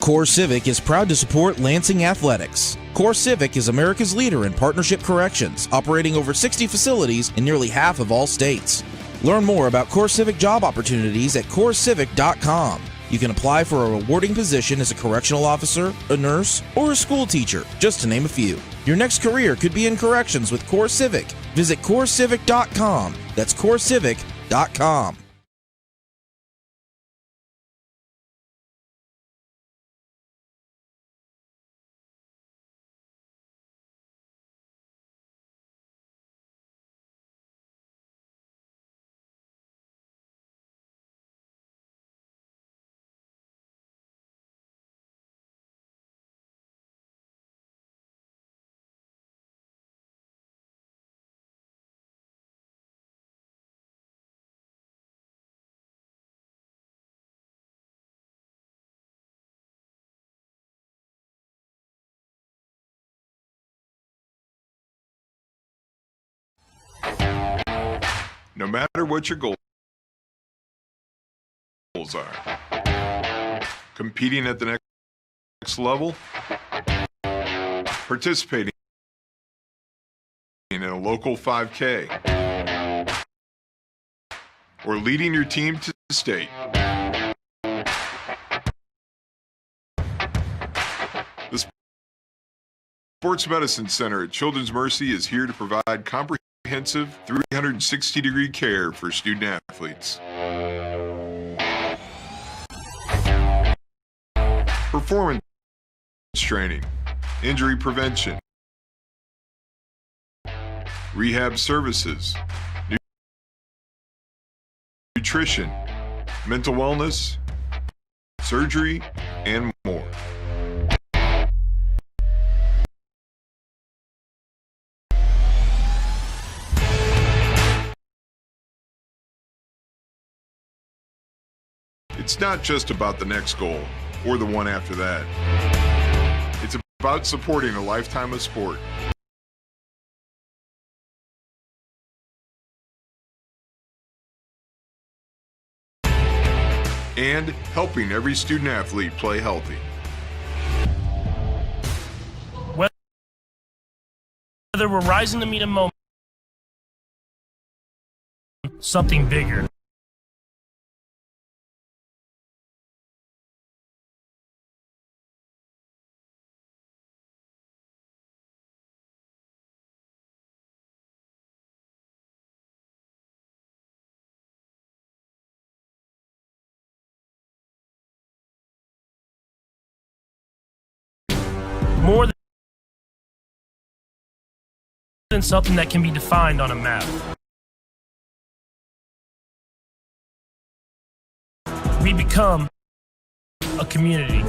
Core Civic is proud to support Lansing athletics. Core Civic is America's leader in partnership corrections, operating over 60 facilities in nearly half of all states. Learn more about Core Civic job opportunities at corecivic.com. You can apply for a rewarding position as a correctional officer, a nurse, or a school teacher, just to name a few. Your next career could be in corrections with Core Civic. Visit corecivic.com. That's corecivic.com. No matter what your goals are, competing at the next level, participating in a local 5K, or leading your team to the state, the Sports Medicine Center at Children's Mercy is here to provide comprehensive 360-degree care for student athletes. Performance training, injury prevention, rehab services, nutrition, mental wellness, surgery, and more. It's not just about the next goal or the one after that. It's about supporting a lifetime of sport. And helping every student athlete play healthy. Whether we're rising to meet a moment, something bigger. More than something that can be defined on a map. We become a community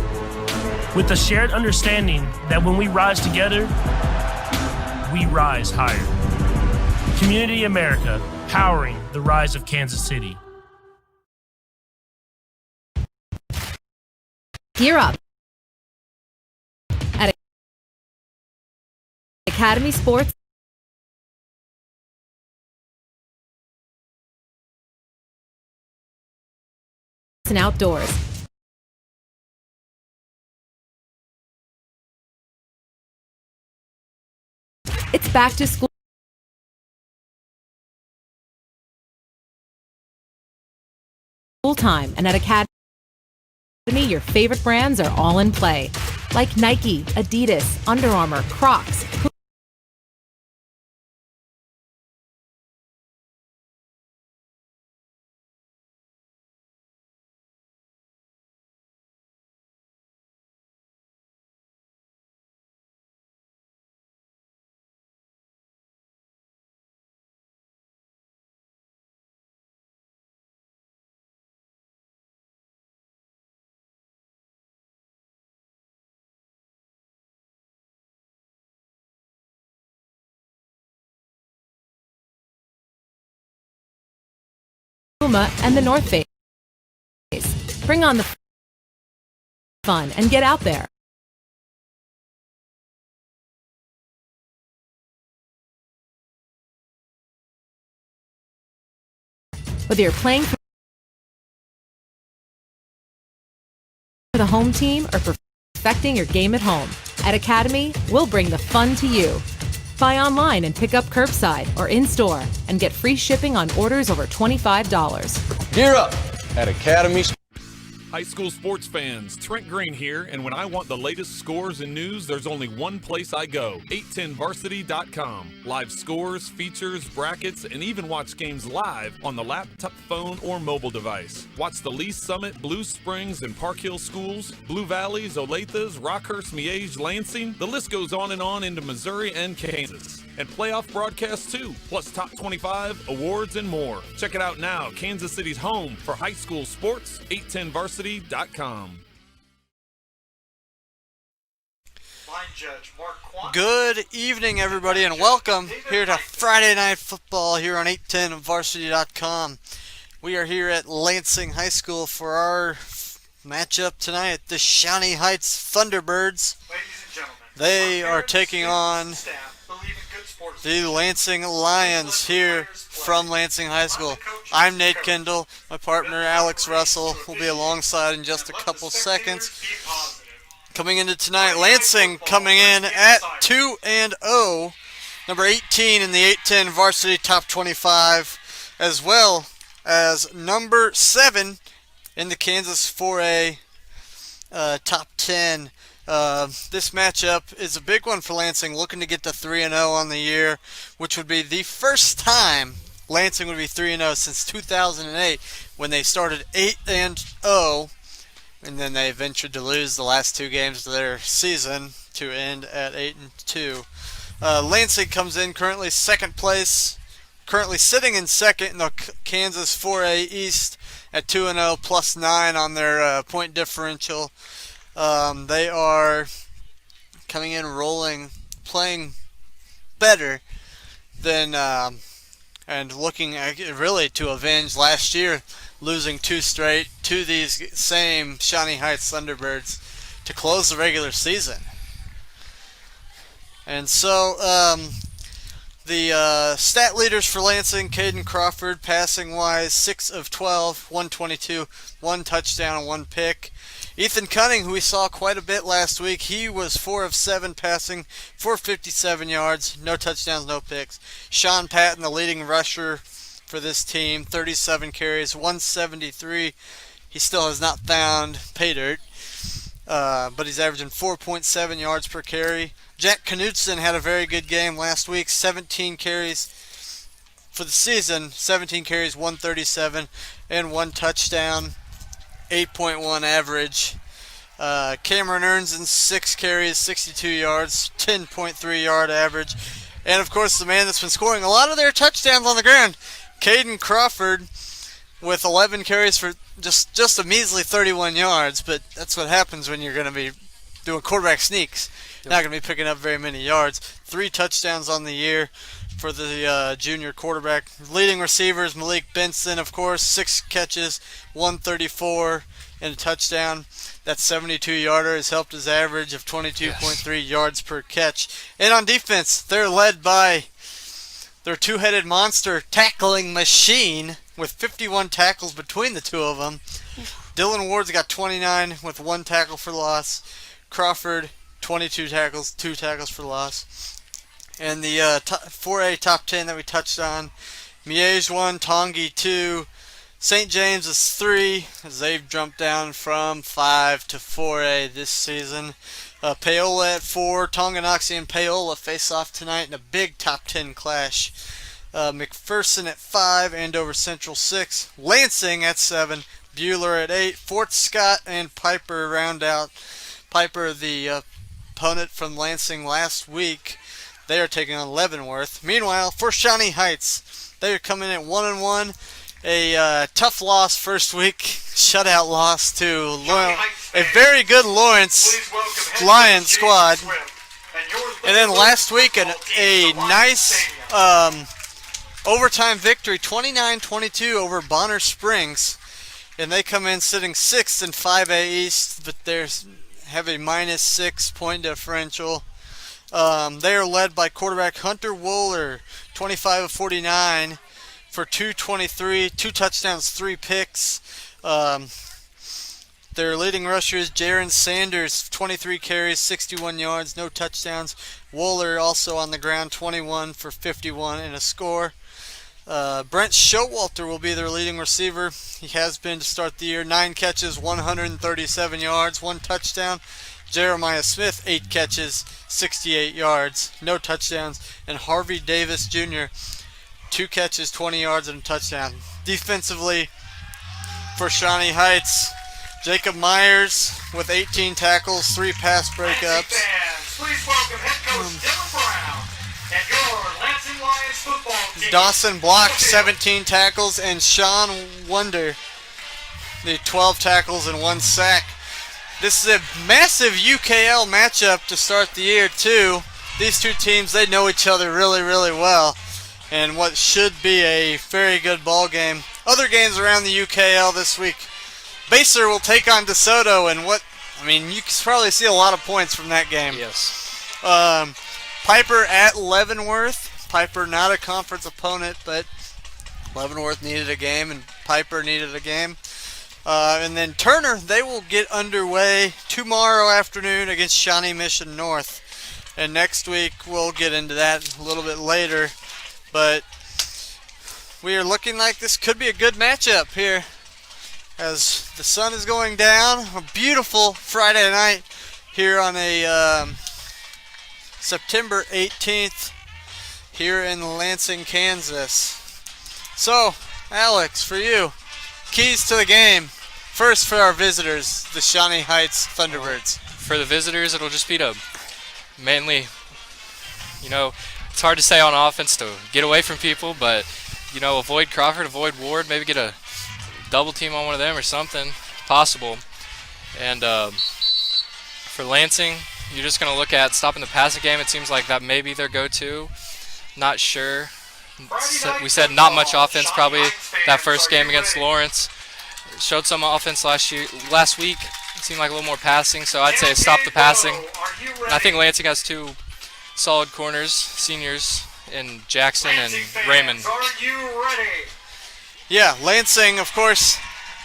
with a shared understanding that when we rise together, we rise higher. Community America, powering the rise of Kansas City. Gear up at Academy Sports and Outdoors. It's back to school time, and at Academy, your favorite brands are all in play, like Nike, Adidas, Under Armour, Crocs, Puma, and the North Face. Bring on the fun and get out there. Whether you're playing for the home team or for perfecting your game at home. At Academy, we'll bring the fun to you. Buy online and pick up curbside or in-store and get free shipping on orders over $25. Gear up at Academy. High school sports fans, Trent Green here, and when I want the latest scores and news, there's only one place I go, 810varsity.com. Live scores, features, brackets, and even watch games live on the laptop, phone, or mobile device. Watch the Lee Summit, Blue Springs, and Park Hill schools, Blue Valleys, Olathes, Rockhurst, Miege, Lansing. The list goes on into Missouri and Kansas. And playoff broadcasts too, plus top 25, awards, and more. Check it out now, Kansas City's home for high school sports, 810varsity.com. Good evening, everybody, and welcome here to Friday Night Football here on 810varsity.com. We are here at Lansing High School for our matchup tonight. The Shawnee Heights Thunderbirds. Ladies and gentlemen, they are taking on the Lansing Lions here from Lansing High School. I'm Nate Kendall. My partner Alex Russell will be alongside in just a couple seconds. Coming into tonight, Lansing coming in at 2-0, number 18 in the 810 Varsity Top 25, as well as number 7 in the Kansas 4A Top 10. This matchup is a big one for Lansing, looking to get to 3-0 on the year, which would be the first time Lansing would be 3-0 since 2008, when they started 8-0, and then they ventured to lose the last two games of their season to end at 8-2. Lansing comes in currently second place, currently sitting in second in the Kansas 4A East at 2-0, plus 9 on their point differential. They are coming in rolling, playing better than, and looking really to avenge last year, losing 2 straight to these same Shawnee Heights Thunderbirds to close the regular season. And so, the stat leaders for Lansing: Caden Crawford, passing-wise, 6 of 12, 122, 1 touchdown and 1 pick. Ethan Cunning, who we saw quite a bit last week, he was 4 of 7 passing for 57 yards, no touchdowns, no picks. Sean Patton, the leading rusher for this team, 37 carries, 173. He still has not found pay dirt, but he's averaging 4.7 yards per carry. Jack Knutson had a very good game last week, 17 carries for the season, 17 carries, 137, and 1 touchdown. 8.1 average. Cameron Ernson, 6 carries, 62 yards, 10.3 yard average. And of course, the man that's been scoring a lot of their touchdowns on the ground, Caden Crawford, with 11 carries for just a measly 31 yards. But that's what happens when you're going to be doing quarterback sneaks. You're not going to be picking up very many yards. 3 touchdowns on the year for the junior quarterback. Leading receivers, Malik Benson, of course, 6 catches, 134 and a touchdown. That 72-yarder has helped his average of 22.3 yards per catch. And on defense, they're led by their two-headed monster tackling machine with 51 tackles between the two of them. Dylan Ward's got 29 with 1 tackle for loss. Crawford, 22 tackles, 2 tackles for loss. And the 4A top 10 that we touched on, Miege 1, Tongi 2, St. James is 3, as they've jumped down from 5 to 4A this season. Paola at 4, Tonganoxie and Paola face off tonight in a big top 10 clash. McPherson at 5, Andover Central 6, Lansing at 7, Bueller at 8, Fort Scott and Piper round out. Piper, the opponent from Lansing last week, they are taking on Leavenworth. Meanwhile, for Shawnee Heights, they are coming in at 1-1. A tough loss first week, shutout loss to a very good Lawrence Lions squad. And then last week, a nice overtime victory, 29-22 over Bonner Springs. And they come in sitting 6th in 5A East, but they have a -6 point differential. They are led by quarterback Hunter Wooler, 25 of 49 for 223, 2 touchdowns, 3 picks. Their leading rusher is Jaron Sanders, 23 carries, 61 yards, no touchdowns. Wooler also on the ground, 21 for 51 and a score. Brent Showalter will be their leading receiver. He has been to start the year. 9 catches, 137 yards, 1 touchdown. Jeremiah Smith, 8 catches, 68 yards, no touchdowns. And Harvey Davis Jr., 2 catches, 20 yards, and a touchdown. Defensively for Shawnee Heights, Jacob Myers with 18 tackles, 3 pass breakups. Please welcome head coach Dylan Brown and your Lansing Lions football team. Dawson Block, 17 tackles, and Sean Wonder, the 12 tackles and 1 sack. This is a massive UKL matchup to start the year, too. These two teams, they know each other really, really well, and what should be a very good ball game. Other games around the UKL this week. Baser will take on DeSoto, and you can probably see a lot of points from that game. Yes. Piper at Leavenworth. Piper not a conference opponent, but Leavenworth needed a game, and Piper needed a game. And then Turner, they will get underway tomorrow afternoon against Shawnee Mission North. And next week, we'll get into that a little bit later. But we are looking like this could be a good matchup here as the sun is going down. A beautiful Friday night here on a September 18th here in Lansing, Kansas. So, Alex, for you, keys to the game. First for our visitors, the Shawnee Heights Thunderbirds. For the visitors, it'll just be to mainly, it's hard to say on offense to get away from people, but, avoid Crawford, avoid Ward, maybe get a double team on one of them or something possible. And for Lansing, you're just going to look at stopping the passing game. It seems like that may be their go-to. Not sure. We said not much offense probably that first game against Lawrence. Showed some offense last week. It seemed like a little more passing, so I'd say stop the passing. And I think Lansing has 2 solid corners, seniors, in Jackson and Raymond. Are you ready? Yeah, Lansing, of course.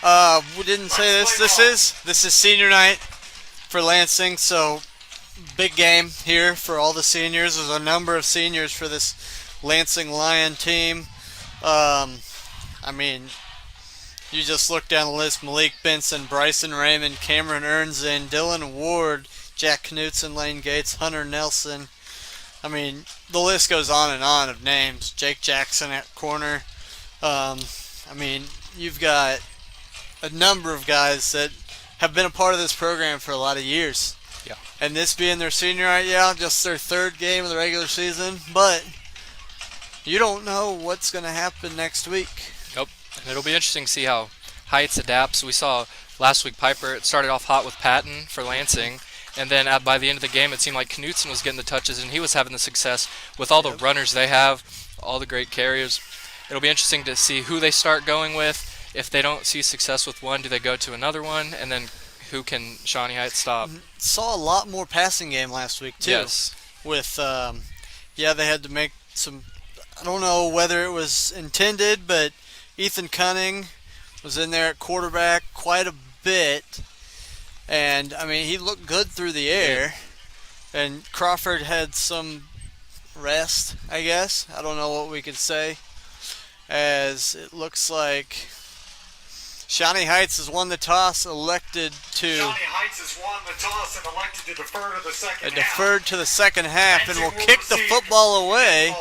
We didn't say this. This is senior night for Lansing, so big game here for all the seniors. There's a number of seniors for this Lansing Lion team. You just look down the list: Malik Benson, Bryson Raymond, Cameron Ernzin, Dylan Ward, Jack Knutson, Lane Gates, Hunter Nelson. The list goes on and on of names. Jake Jackson at corner. You've got a number of guys that have been a part of this program for a lot of years. Yeah. And this being their senior night, just their 3rd game of the regular season, but you don't know what's going to happen next week. Nope. And it'll be interesting to see how Heights adapts. We saw last week Piper, it started off hot with Patton for Lansing, and then by the end of the game it seemed like Knutson was getting the touches, and he was having the success with all the runners they have, all the great carriers. It'll be interesting to see who they start going with. If they don't see success with one, do they go to another one? And then who can Shawnee Heights stop? Saw a lot more passing game last week, too. Yes. With, they had to make some, I don't know whether it was intended, but Ethan Cunning was in there at quarterback quite a bit. And, he looked good through the air. And Crawford had some rest, I guess. I don't know what we could say. As it looks like Shawnee Heights has won the toss, elected to... Shawnee Heights has won the toss and elected to defer to the second half. Deferred to the second half and will kick the football away.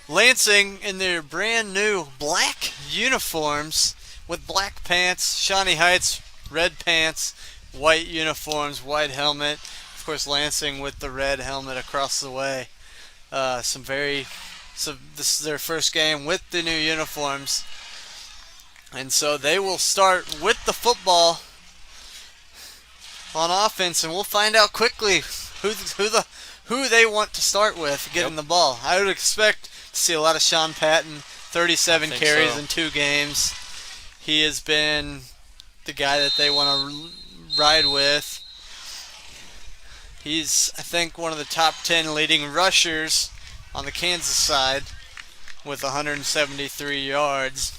Lansing in their brand new black uniforms with black pants. Shawnee Heights, red pants, white uniforms, white helmet. Of course, Lansing with the red helmet across the way. So this is their first game with the new uniforms. And so they will start with the football on offense, and we'll find out quickly who they want to start with getting the ball. I would expect to see a lot of Sean Patton, 37 carries in 2 games. He has been the guy that they want to ride with. He's, I think, one of the top 10 leading rushers on the Kansas side with 173 yards.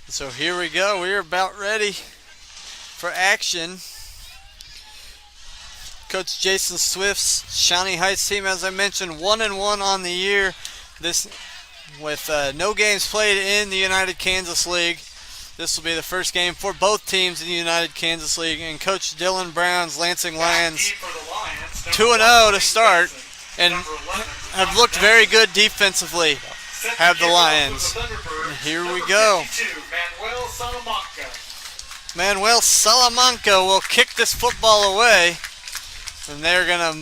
So here we go. We're about ready. for action. Coach Jason Swift's Shawnee Heights team, as I mentioned, 1-1 on the year. This with no games played in the United Kansas League. This will be the first game for both teams in the United Kansas League. And Coach Dylan Brown's Lansing Lions 2-0 to start and have looked very good defensively, have the Lions. And here we go. Manuel Salamanca will kick this football away. And they're going to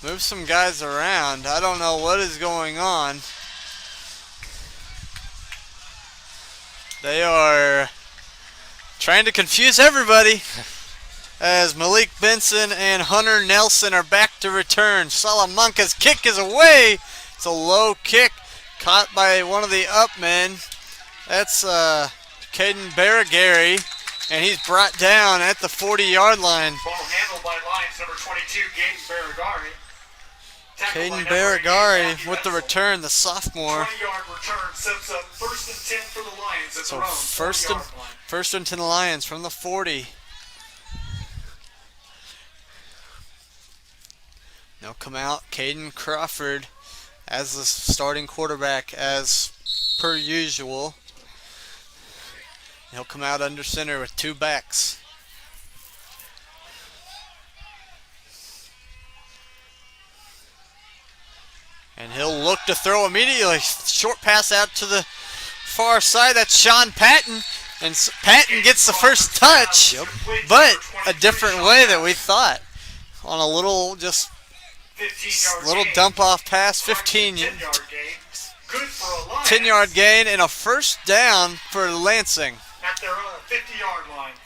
move some guys around. I don't know what is going on. They are trying to confuse everybody as Malik Benson and Hunter Nelson are back to return. Salamanca's kick is away. It's a low kick caught by one of the up men. That's Caden Baragari, and he's brought down at the 40-yard line. Ball handled by Lions number 22, Caden Baragari. Caden Baragari with the return, the sophomore. 20-yard return sets up 1st and 10 for the Lions at their own 40-yard line. First and 10 Lions from the 40. Now come out, Caden Crawford as the starting quarterback as per usual. He'll come out under center with two backs. And he'll look to throw immediately. Short pass out to the far side. That's Sean Patton. And Patton gets the first touch, but a different way than we thought. On a little, just little dump off pass, 10-yard gain and a first down for Lansing. At their 50-yard line.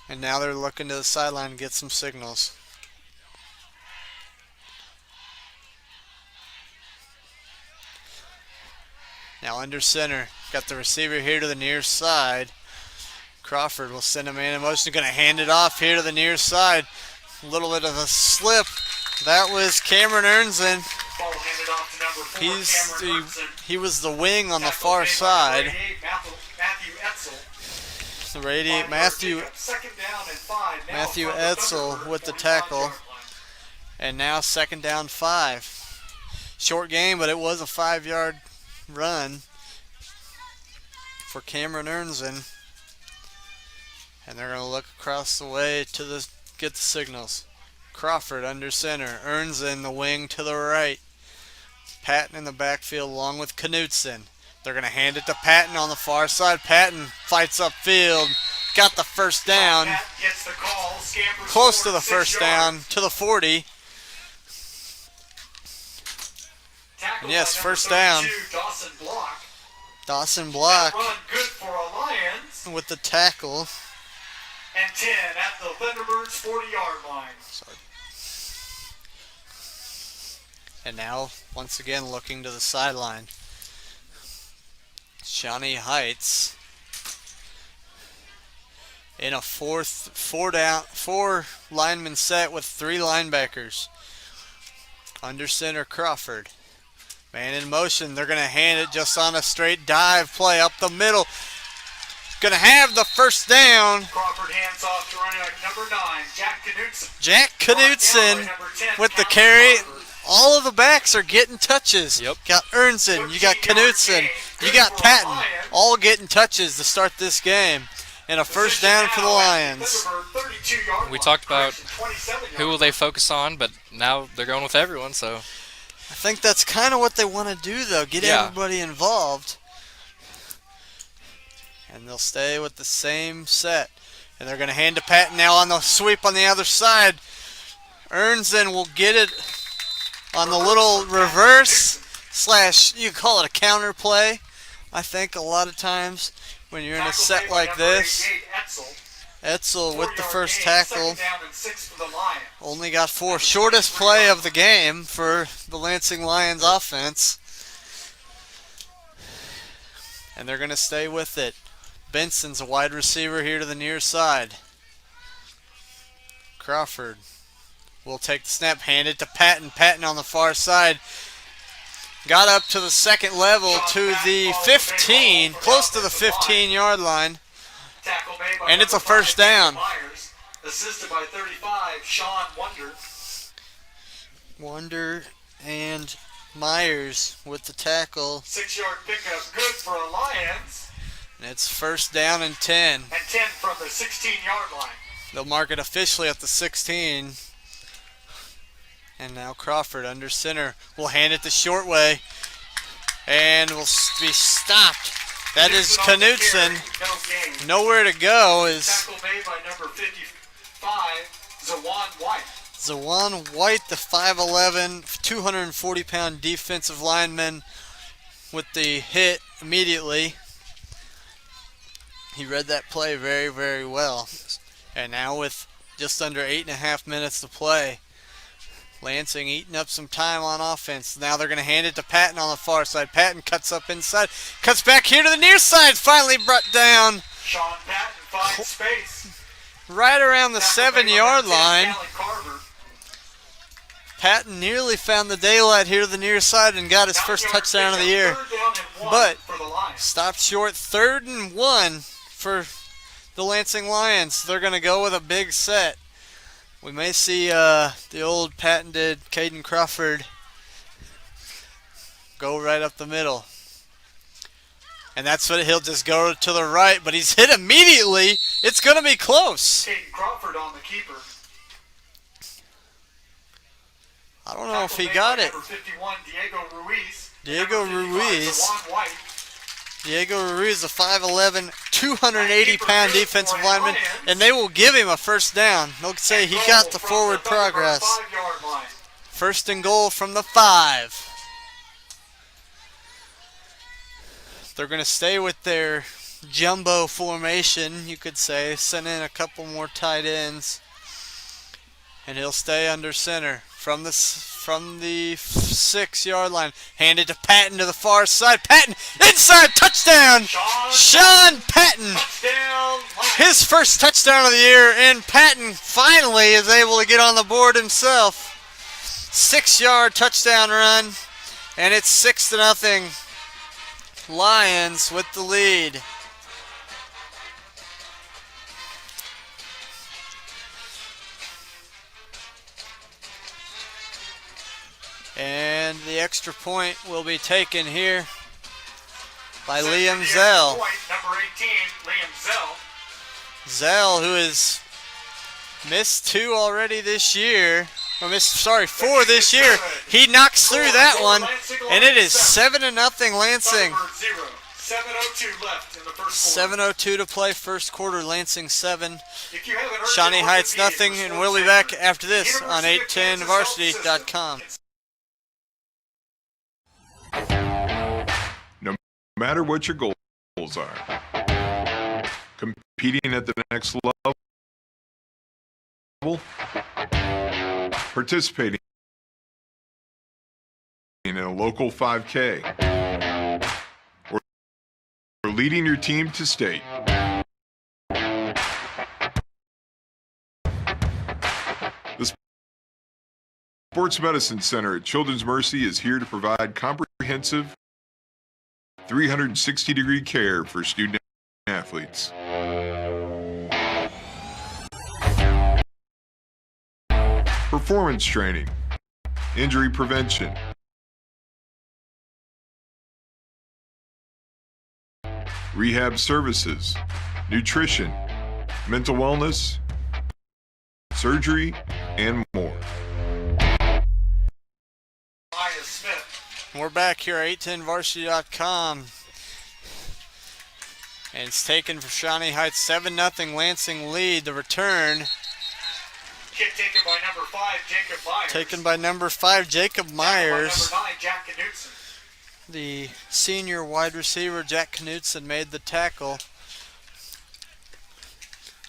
And now they're looking to the sideline to get some signals. Now under center, got the receiver here to the near side. Crawford will send a man in motion, going to hand it off here to the near side. A little bit of a slip. That was Cameron Ernzen. Ball handed off to number 4, Cameron Ernzen. He was the wing on the far side. Matthew Etzel. The radiate Matthew Etzel with the tackle. And now 2nd down 5. Short game, but it was a 5-yard run for Cameron Ernzen. And they're going to look across the way to get the signals. Crawford under center. Ernzen the wing to the right. Patton in the backfield along with Knudsen. They're going to hand it to Patton on the far side. Patton fights upfield. Got the first down. Close to the first down to the 40. And yes, first down. Dawson Block with the tackle. And 10 at the Thunderbirds 40-yard line. And now, once again, looking to the sideline. Shawnee Heights in a four lineman set with 3 linebackers. Under center, Crawford. Man in motion. They're going to hand it just on a straight dive play up the middle. Going to have the first down. Crawford hands off to running back number 9, Jack Knudsen. Jack Knudsen with the carry. All of the backs are getting touches. Yep. Got Ernzen, you got Knudsen, you got Patton, all getting touches to start this game. And a first down for the Lions. We talked about who will they focus on, but now they're going with everyone, so. I think that's kind of what they want to do, though, get everybody involved. And they'll stay with the same set. And they're going to hand to Patton now on the sweep on the other side. Ernzen will get it on the little reverse / you call it a counter play. I think a lot of times when you're in a set like this. Etzel with the first tackle. Only got 4. Shortest play of the game for the Lansing Lions offense. And they're going to stay with it. Benson's a wide receiver here to the near side. Crawford will take the snap, hand it to Patton. Patton on the far side. got up to the second level to the 15, close to the 15-yard line. And it's a first down. Assisted by 35, Sean Wonder. Wonder and Myers with the tackle. 6-yard pickup, good for a Lions. And it's first down and 10. And 10 from the 16-yard line. They'll mark it officially at the 16. And now Crawford under center will hand it the short way. And will be stopped. That is Knutson. Nowhere to go is tackle made by number 55, Zawan White. Zawan White, the 5'11", 240-pound defensive lineman, with the hit immediately. He read that play very, very well. And now with just under 8.5 minutes to play, Lansing eating up some time on offense. Now they're going to hand it to Patton on the far side. Patton cuts up inside, cuts back here to the near side, finally brought down. Sean Patton finds space. Right around the 7-yard line. Carver. Patton nearly found the daylight here to the near side and got his first touchdown of the year. But stopped short, 3rd and 1 for the Lansing Lions. They're going to go with a big set. We may see the old patented Caden Crawford go right up the middle. And that's what he'll just go to the right, but he's hit immediately. It's going to be close. Caden Crawford on the keeper. I don't know if he got it. Number 51, Diego Ruiz. Diego Ruiz. Zawan White. Diego Ruiz, a 5'11", 280-pound defensive lineman, and they will give him a first down. They'll say he got the forward progress. 5-yard line. First and goal from the 5. They're going to stay with their jumbo formation, you could say. Send in a couple more tight ends, and he'll stay under center from the 6-yard line. Handed to Patton to the far side. Patton inside, touchdown. Sean Patton, Touchdown. his first touchdown of the year, and Patton finally is able to get on the board himself. 6-yard touchdown run, and it's 6-0. Lions with the lead. And the extra point will be taken here by Liam Zell. Number 18, Liam Zell. Zell, who has missed 2 already this year. Or four this year. He knocks through that one, and it is 7-0 Lansing. 7:02 left in the first quarter. 7:02 to play, first quarter. Lansing 7, Shawnee Heights nothing, and we'll be back after this on 810varsity.com. No matter what your goals are, competing at the next level, participating in a local 5K, or leading your team to state. The Sports Medicine Center at Children's Mercy is here to provide comprehensive 360-degree care for student athletes. Performance training, injury prevention, rehab services, nutrition, mental wellness, surgery, and more. We're back here at 810varsity.com. And it's taken for Shawnee Heights, 7-0 Lansing lead. The return Kick taken by number 5, Jacob Myers. taken by number 5, Jacob Myers. Number 9, Jack Knutson. The senior wide receiver, Jack Knutson, made the tackle.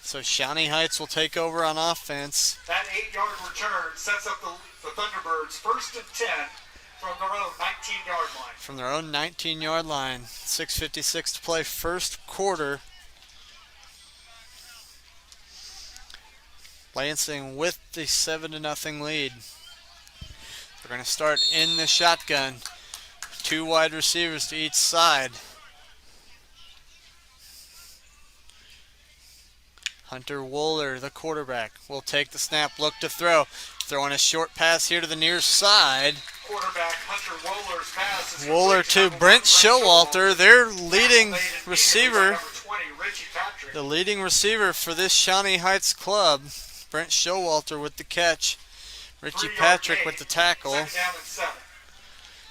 So Shawnee Heights will take over on offense. That 8-yard return sets up the Thunderbirds first and 10 from their own 19-yard line. From their own 19-yard line. 6:56 to play, first quarter. Lansing with the 7-0 lead. They're going to start in the shotgun. 2 wide receivers to each side. Hunter Wooler, the quarterback, will take the snap, look to throw. Throwing a short pass here to the near side. Quarterback Hunter Wooler's pass is Wooler to Brent Showalter, their leading receiver. The leading receiver for this Shawnee Heights club. Brent Showalter with the catch. Richie Patrick with the tackle.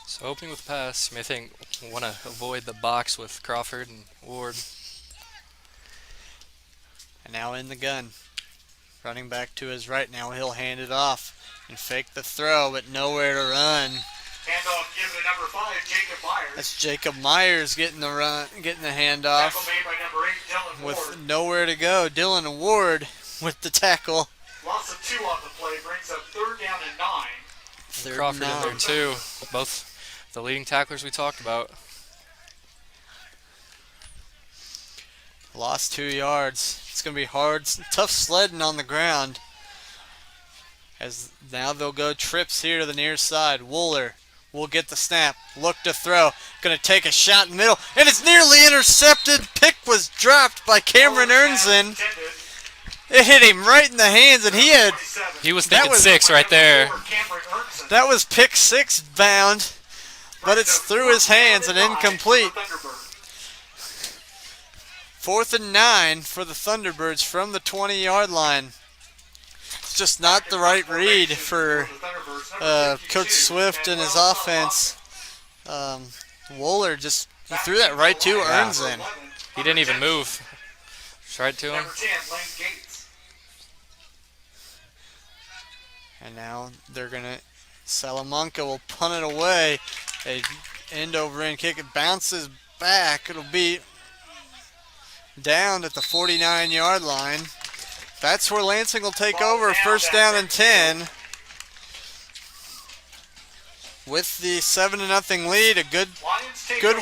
So opening with the pass, you may think want to avoid the box with Crawford and Ward. And now in the gun. Running back to his right now. He'll hand it off and fake the throw, but nowhere to run. Handoff given to number 5, Jacob Myers. That's Jacob Myers getting the handoff. Tackle made by number 8, Dylan With Ward. nowhere to go. Dylan Ward with the tackle. Loss of 2 on the play brings up 3rd down and 9. Crawford in there too. Both the leading tacklers we talked about. Lost 2 yards. It's going to be hard, tough sledding on the ground. As now they'll go trips here to the near side. Wooler will get the snap. Look to throw. Going to take a shot in the middle. And it's nearly intercepted. Pick was dropped by Cameron Ernzen. It hit him right in the hands, and he was thinking 6 right there. That was pick 6 bound, but it's through his hands and incomplete. 4th and 9 for the Thunderbirds from the 20-yard line. It's just not the right read for Coach Swift and his offense. Wooler he threw that right to Ernzen. He didn't even move. Just right to him. And now they're going to, Salamanca will punt it away. A end over end kick. It bounces back. It'll be down at the 49-yard line. That's where Lansing will take over. 1st down and 10. With the 7-0 lead, a good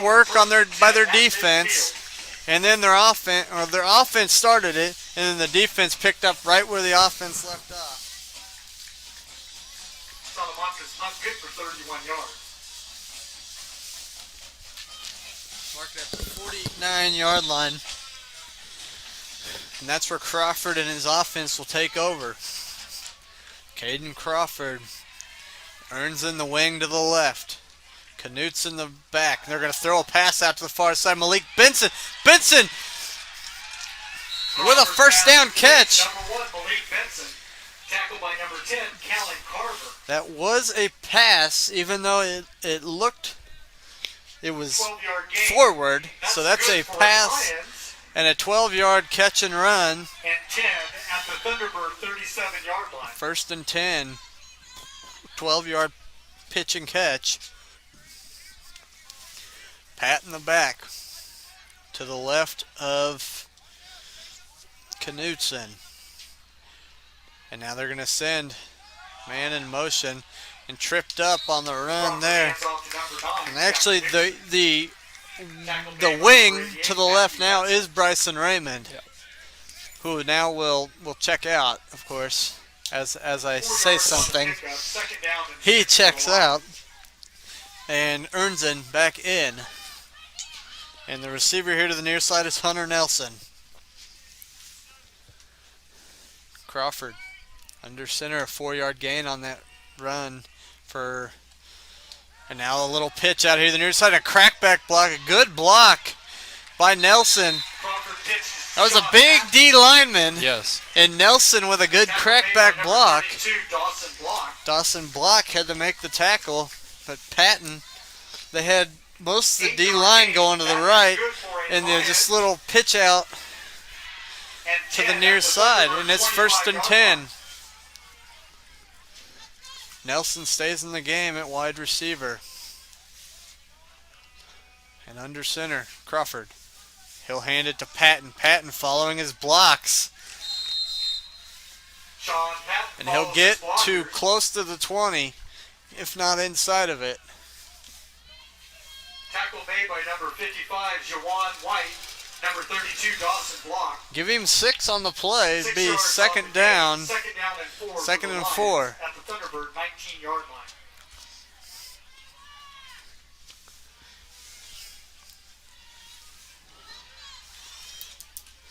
work on by their defense. And then their offense started it, and then the defense picked up right where the offense left off. Salamanca's not good for 31 yards. Mark it at the 49-yard line. And that's where Crawford and his offense will take over. Caden Crawford earns in the wing to the left. Knut's in the back. They're going to throw a pass out to the far side. Malik Benson. Benson with a 1st down catch. Number 1, Malik Benson. Tackled by number 10, Callan Carver. That was a pass, even though it was forward. So that's a pass and a 12-yard catch and run. And 10 at the Thunderbird 37-yard line. 1st and 10. 12-yard pitch and catch. Pat in the back to the left of Knutson. And now they're going to send man in motion and tripped up on the run there. And actually the wing to the left now is Bryson Raymond, who now will check out, of course, as I say something. He checks out and Ernzen back in. And the receiver here to the near side is Hunter Nelson. Crawford under center, a 4-yard gain on that run for, and now a little pitch out here to the near side, a crackback block, a good block by Nelson. That was a big D lineman. Yes. And Nelson with a good crackback block. Dawson Block had to make the tackle, but Patton, they had most of the D line going to the right, and then just little pitch out to the near side, and it's 1st and 10. Nelson stays in the game at wide receiver. And under center, Crawford. He'll hand it to Patton. Patton following his blocks. And he'll get to close to the 20, if not inside of it. Tackle made by number 55, Jawan White. Number 32, Dawson Block. Give him 6 on the play. It'd be 2nd down. 2nd and 4. At the Thunderbird 19-yard line.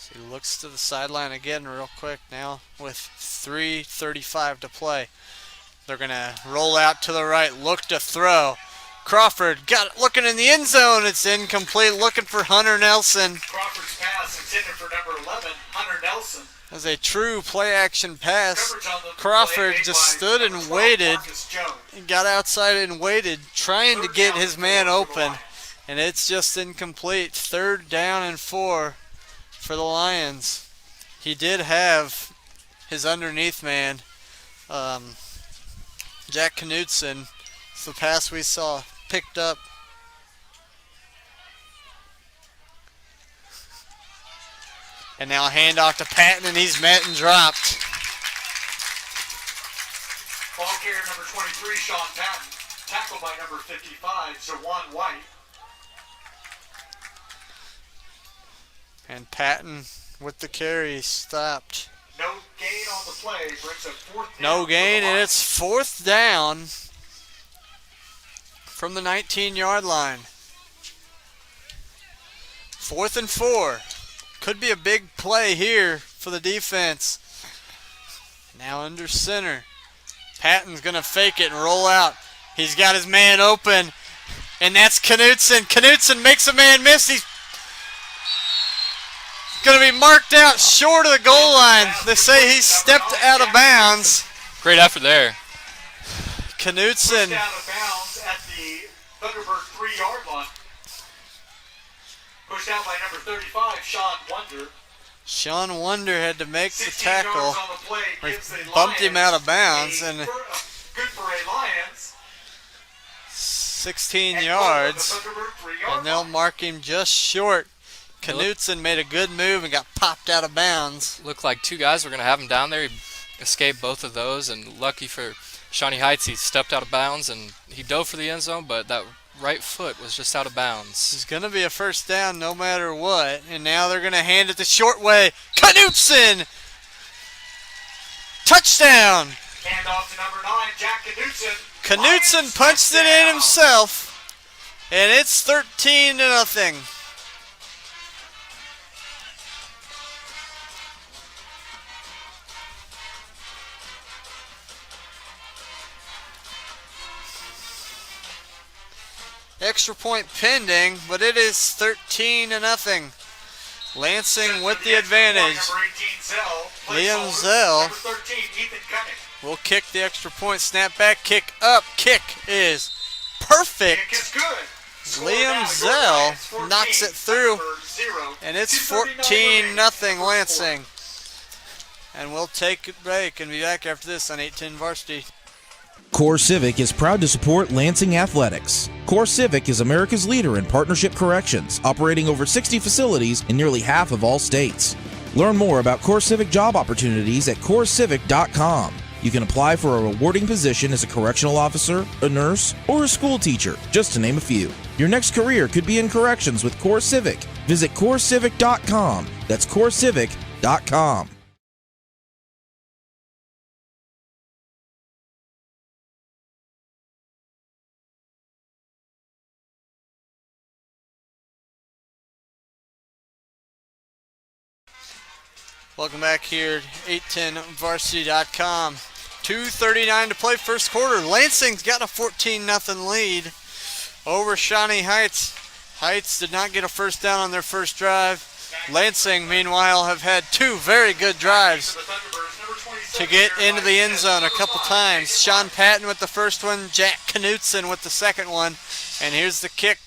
So he looks to the sideline again real quick now with 3:35 to play. They're going to roll out to the right, look to throw. Crawford got it looking in the end zone. It's incomplete, looking for Hunter Nelson. Crawford's pass intended for number 11, Hunter Nelson. As a true play-action pass, Coverage on the Crawford play just made by stood number and 12, waited. Marcus Jones. He got outside and waited, trying to get his man open, and it's just incomplete. 3rd down and 4 for the Lions. He did have his underneath man, Jack Knudsen. It's the pass we saw picked up. And now a handoff to Patton, and he's met and dropped. Ball carrier number 23, Sean Patton. Tackled by number 55, Zawan White. And Patton with the carry stopped. No gain on the play, brings a 4th down. No gain, and it's 4th down from the 19-yard line. 4th and 4. Could be a big play here for the defense. Now under center. Patton's going to fake it and roll out. He's got his man open, and that's Knudsen. Knudsen makes a man miss. He's going to be marked out short of the goal line. They say he stepped out of bounds. Great effort there. Knudsen. Pushed out of bounds at the Thunderbird 3-yard line. Pushed out by number 35, Sean Wonder. Sean Wonder had to make the 16 tackle. yards on the play, Or gives the bumped him out of Lions bounds, a and good for a Lions. 16 And yards, goal at the Thunderbird 3-yard and they'll line. mark him just short. Knudsen made a good move and got popped out of bounds. Looked like 2 guys were going to have him down there. He escaped both of those, and lucky for Shawnee Heights, he stepped out of bounds, and he dove for the end zone, but that right foot was just out of bounds. It's going to be a 1st down no matter what, and now they're going to hand it the short way. Knudsen! Touchdown! Hand off to number 9, Jack Knudsen. Knudsen Lions punched it in touchdown. himself, and it's 13-0. Extra point pending, but it is 13-0. Lansing with the advantage. Number 18, Zell. Liam Placeholder. Zell Number 13, Ethan Cunning. will kick the extra point. Snap back, kick up. Kick is perfect. Kick is good. Score Liam now, your Zell Lions 14, knocks it through, Thunderbird 0. and it's 2:39 remaining. 14-0 Lansing. And we'll take a break and be back after this on 810 Varsity. Core Civic is proud to support Lansing Athletics. Core Civic is America's leader in partnership corrections, operating over 60 facilities in nearly half of all states. Learn more about Core Civic job opportunities at corecivic.com. You can apply for a rewarding position as a correctional officer, a nurse, or a school teacher, just to name a few. Your next career could be in corrections with Core Civic. Visit corecivic.com. That's corecivic.com. Welcome back here at 810varsity.com. 2:39 to play first quarter. Lansing's got a 14-0 lead over Shawnee Heights. Heights did not get a 1st down on their first drive. Lansing, meanwhile, have had 2 very good drives to get into the end zone a couple times. Sean Patton with the first one, Jack Knudsen with the second one. And here's the kick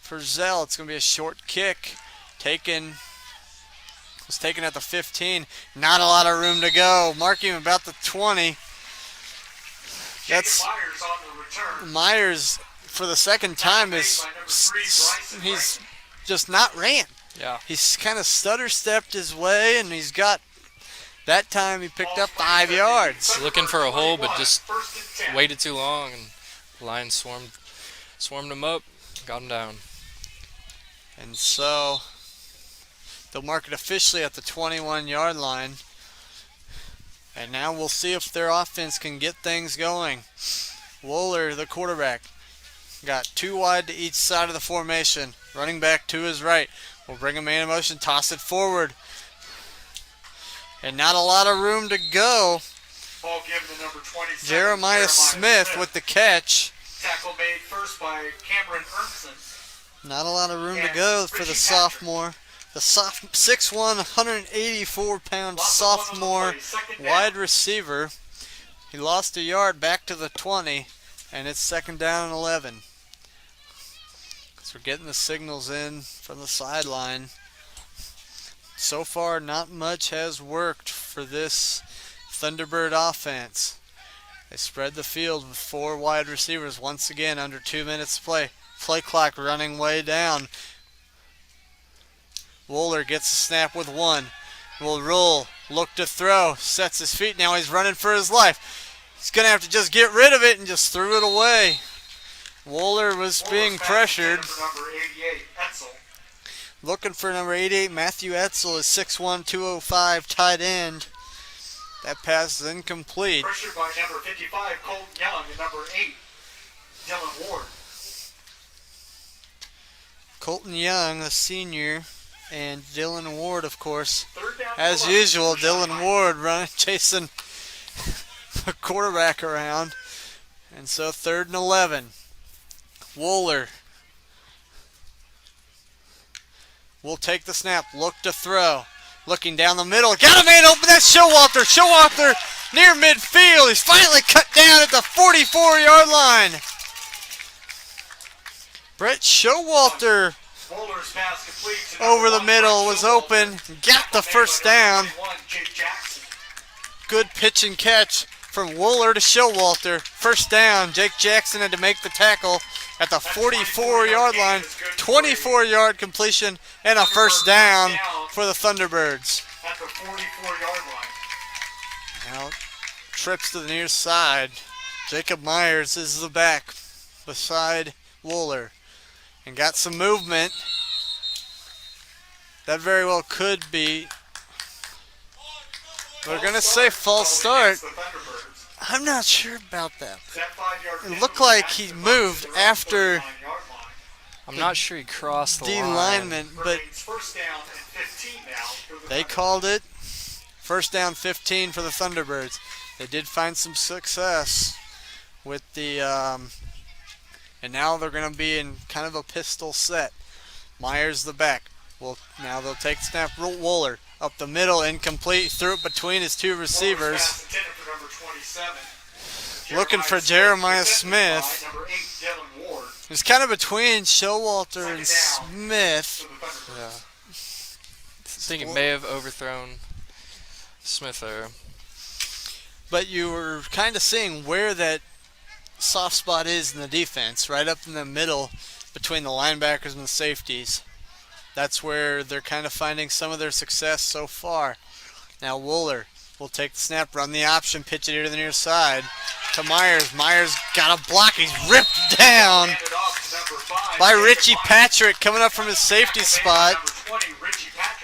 for Zell. It's going to be a short kick. Was taken at the 15. Not a lot of room to go. Marking about the 20. That's Myers on the return. Myers for the second time he's just not ran. Yeah. He's kind of stutter-stepped his way, and he's got, that time he picked up 5 yards. Looking for a hole, but just waited too long, and the Lions swarmed him up, got him down. And so they'll mark it officially at the 21-yard line. And now we'll see if their offense can get things going. Wooler, the quarterback, got 2 wide to each side of the formation. Running back to his right. We'll bring a man in motion, toss it forward. And not a lot of room to go. Ball given to number 27. Jeremiah Smith with the catch. Tackle made first by Cameron Ernson. Not a lot of room to go for the sophomore. The 6'1", 184-pound sophomore wide receiver. He lost a yard back to the 20, and it's 2nd down and 11. So we're getting the signals in from the sideline. So far, not much has worked for this Thunderbird offense. They spread the field with 4 wide receivers once again under 2 minutes to play. Play clock running way down. Wooler gets a snap with 1. Will roll, look to throw, sets his feet. Now he's running for his life. He's going to have to just get rid of it and just threw it away. Wooler was being pressured. Looking for number 88, Matthew Etzel is 6'1", 205, tight end. That pass is incomplete. Pressured by number 55, Colton Young, and number 8, Dylan Ward. Colton Young, the senior, and Dylan Ward, of course. As usual, Dylan Ward chasing the quarterback around. And so 3rd and 11. Wooler will take the snap, look to throw. Looking down the middle, got a man open, that's Showalter. Showalter near midfield. He's finally cut down at the 44-yard line. Brett Showalter over the middle was open, got the first down. Good pitch and catch from Wooler to Showalter. First down, Jake Jackson had to make the tackle at the 44-yard line. 24-yard completion and a first down for the Thunderbirds. At the 44-yard line. Now trips to the near side. Jacob Myers is the back beside Wooler. And got some movement. That very well could be. We're going to say false start. I'm not sure about that. It looked like he moved after I'm not sure he crossed the line. D-lineman, but they called it first down 15 for the Thunderbirds. They did find some success with the, and now they're going to be in kind of a pistol set. Myers the back. Well, now they'll take the snap. Wooler up the middle, incomplete. Threw it between his 2 receivers. Looking for Jeremiah Smith. It's kind of between Showalter and Smith. Yeah. I think he may have overthrown Smith there. But you were kind of seeing where that soft spot is in the defense, right up in the middle between the linebackers and the safeties. That's where they're kind of finding some of their success so far. Now Wooler will take the snap, run the option, pitch it here to the near side to Myers. Myers got a block. He's ripped down by Richie Patrick coming up from his safety spot.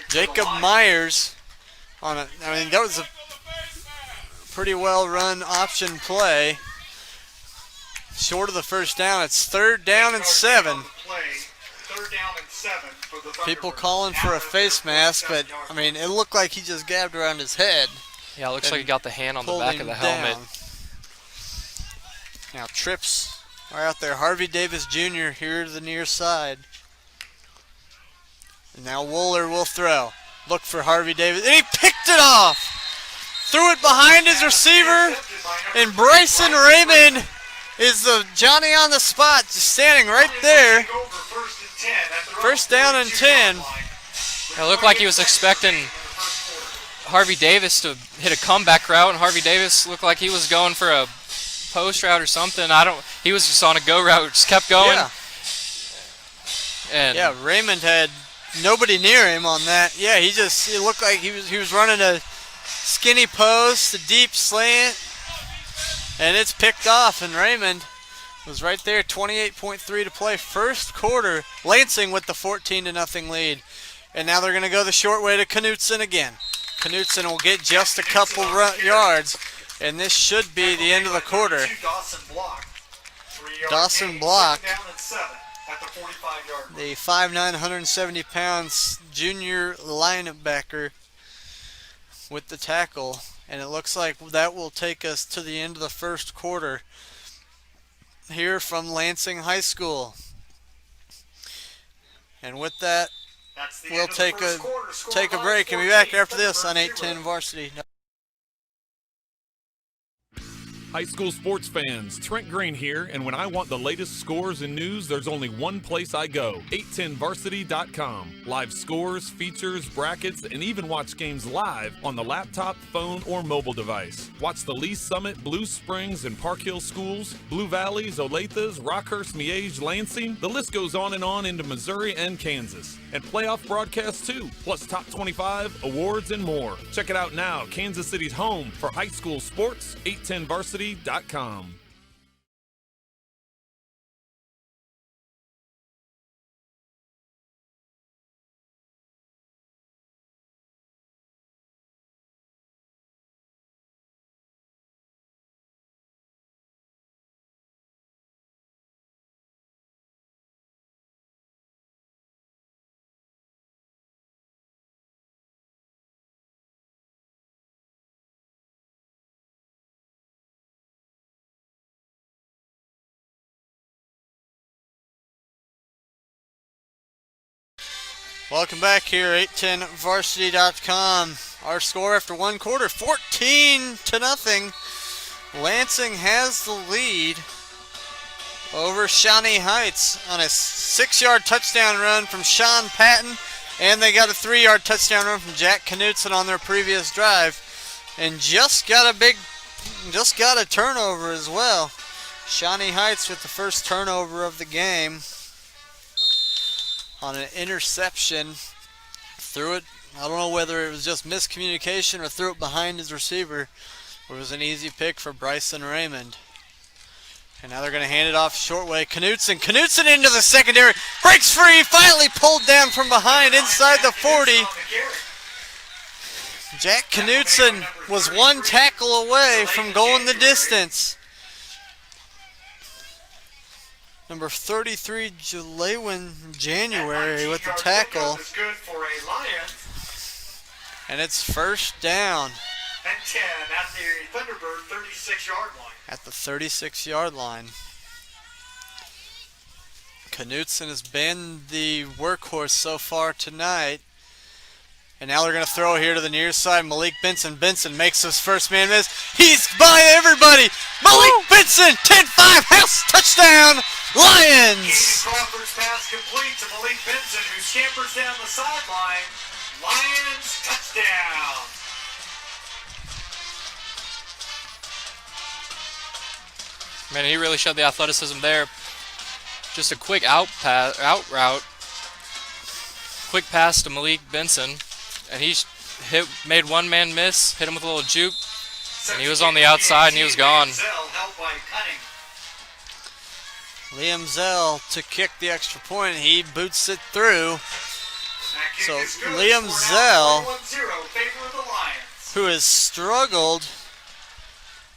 Jacob Myers on a, I mean, that was a pretty well run option play. Short of the first down. It's 3rd down and 7. People calling for a face mask, but I mean, it looked like he just gabbed around his head. Yeah, it looks like he got the hand on the back of the helmet. Now trips are out there. Harvey Davis Jr. here to the near side. And now Wooler will throw. Look for Harvey Davis, and he picked it off. Threw it behind his receiver, and Bryson Raymond is the Johnny on the spot, just standing right there. First down and 10. It looked like he was expecting Harvey Davis to hit a comeback route, and Harvey Davis looked like he was going for a post route or something. He was just on a go route, just kept going. Yeah. And yeah, Raymond had nobody near him on that. Yeah, it looked like he was running a skinny post, a deep slant, and it's picked off, and Raymond was right there. 28.3 to play, first quarter. Lansing with the 14-0 lead, and now they're going to go the short way to Knutson again. Knutson will get just a couple yards, and this should be the end of the quarter. Dawson Block, the 5'9", 170 pounds junior linebacker, with the tackle. And it looks like that will take us to the end of the first quarter here from Lansing High School. And with that, we'll take a break and be back after this on 810 Varsity. High school sports fans, Trent Green here, and when I want the latest scores and news, there's only one place I go, 810varsity.com. Live scores, features, brackets, and even watch games live on the laptop, phone, or mobile device. Watch the Lee Summit, Blue Springs, and Park Hill schools, Blue Valleys, Olathes, Rockhurst, Miege, Lansing. The list goes on into Missouri and Kansas. And playoff broadcasts too, plus top 25, awards, and more. Check it out now, Kansas City's home for high school sports, 810varsity.com. Welcome back here, 810varsity.com. Our score after one quarter, 14-0. Lansing has the lead over Shawnee Heights on a 6-yard touchdown run from Sean Patton, and they got a 3-yard touchdown run from Jack Knutson on their previous drive, and just got a turnover as well. Shawnee Heights with the first turnover of the game on an interception. Threw it, I don't know whether it was just miscommunication or threw it behind his receiver. It was an easy pick for Bryson Raymond. And now they're going to hand it off short way. Knutson into the secondary. Breaks free, finally pulled down from behind inside the 40. Jack Knutson was one tackle away from going the distance. Number 33, Jalewin January with the tackle. And it's first down. And 10 at the Thunderbird 36-yard line. At the 36-yard line. Knutson has been the workhorse so far tonight. And now they're going to throw here to the near side. Malik Benson. Benson makes his first man miss. He's by everybody. Malik Benson, 10-5, house touchdown, Lions. Keaton Crawford's pass complete to Malik Benson, who scampers down the sideline. Lions touchdown. Man, he really showed the athleticism there. Just a quick out route. Quick pass to Malik Benson. And he made one man miss, hit him with a little juke. And he was on the outside and he was gone. Liam Zell to kick the extra point. He boots it through. So Liam Zell, who has struggled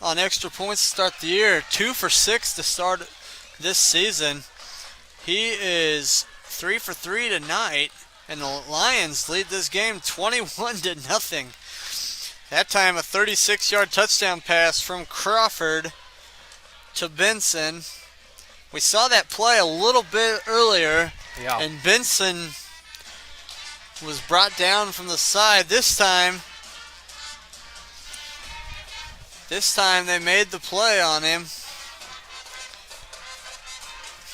on extra points to start the year, 2 for 6 to start this season. He is 3 for 3 tonight, and the Lions lead this game 21-0. That time a 36-yard touchdown pass from Crawford to Benson. We saw that play a little bit earlier, and Benson was brought down from the side. This time they made the play on him.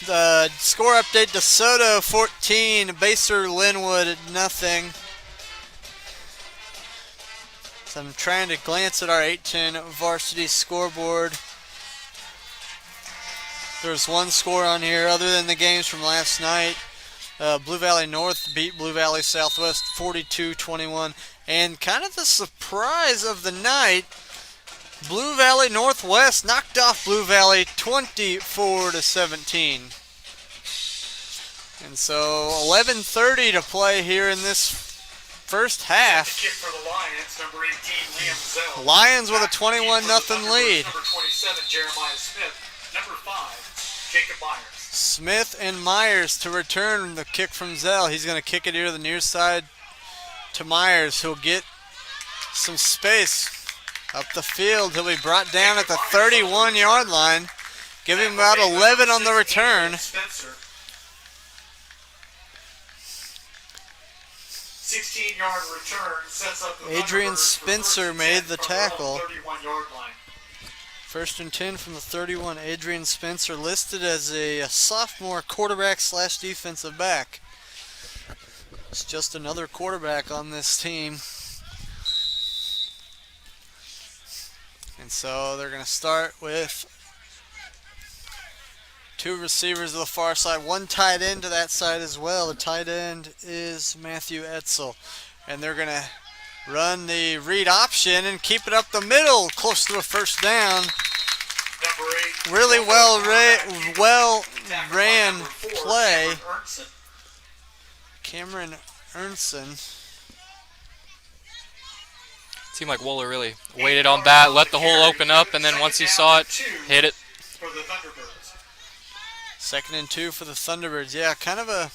The score update: DeSoto 14, Baser Linwood 0. So I'm trying to glance at our 810 varsity scoreboard. There's one score on here other than the games from last night. Blue Valley North beat Blue Valley Southwest 42-21. And kind of the surprise of the night, Blue Valley Northwest knocked off Blue Valley 24-17. And so 11:30 to play here in this first half. Kick for the Lions, number 18, Liam Zell. Lions with a 21-0 lead. Number 27, Jeremiah Smith. Number 5, Jacob Myers. Smith and Myers to return the kick from Zell. He's going to kick it here to the near side to Myers. He'll get some space up the field. He'll be brought down at the 31-yard line. Give him about 11 on the return. 16-yard return sets up the Adrian Thunderbirds Spencer for made first the and 10 from tackle. the 31-yard line. 1st and 10 from the 31. Adrian Spencer listed as a sophomore quarterback / defensive back. It's just another quarterback on this team. And so they're going to start with 2 receivers to the far side, 1 tight end to that side as well. The tight end is Matthew Etzel. And they're going to run the read option and keep it up the middle, close to a first down. Really well ran play. Cameron Ernson. Seemed like Wooler really waited on that, let the hole open up, and then once he saw it, hit it. For the Thunderbirds. 2nd and 2 for the Thunderbirds. Yeah, kind of a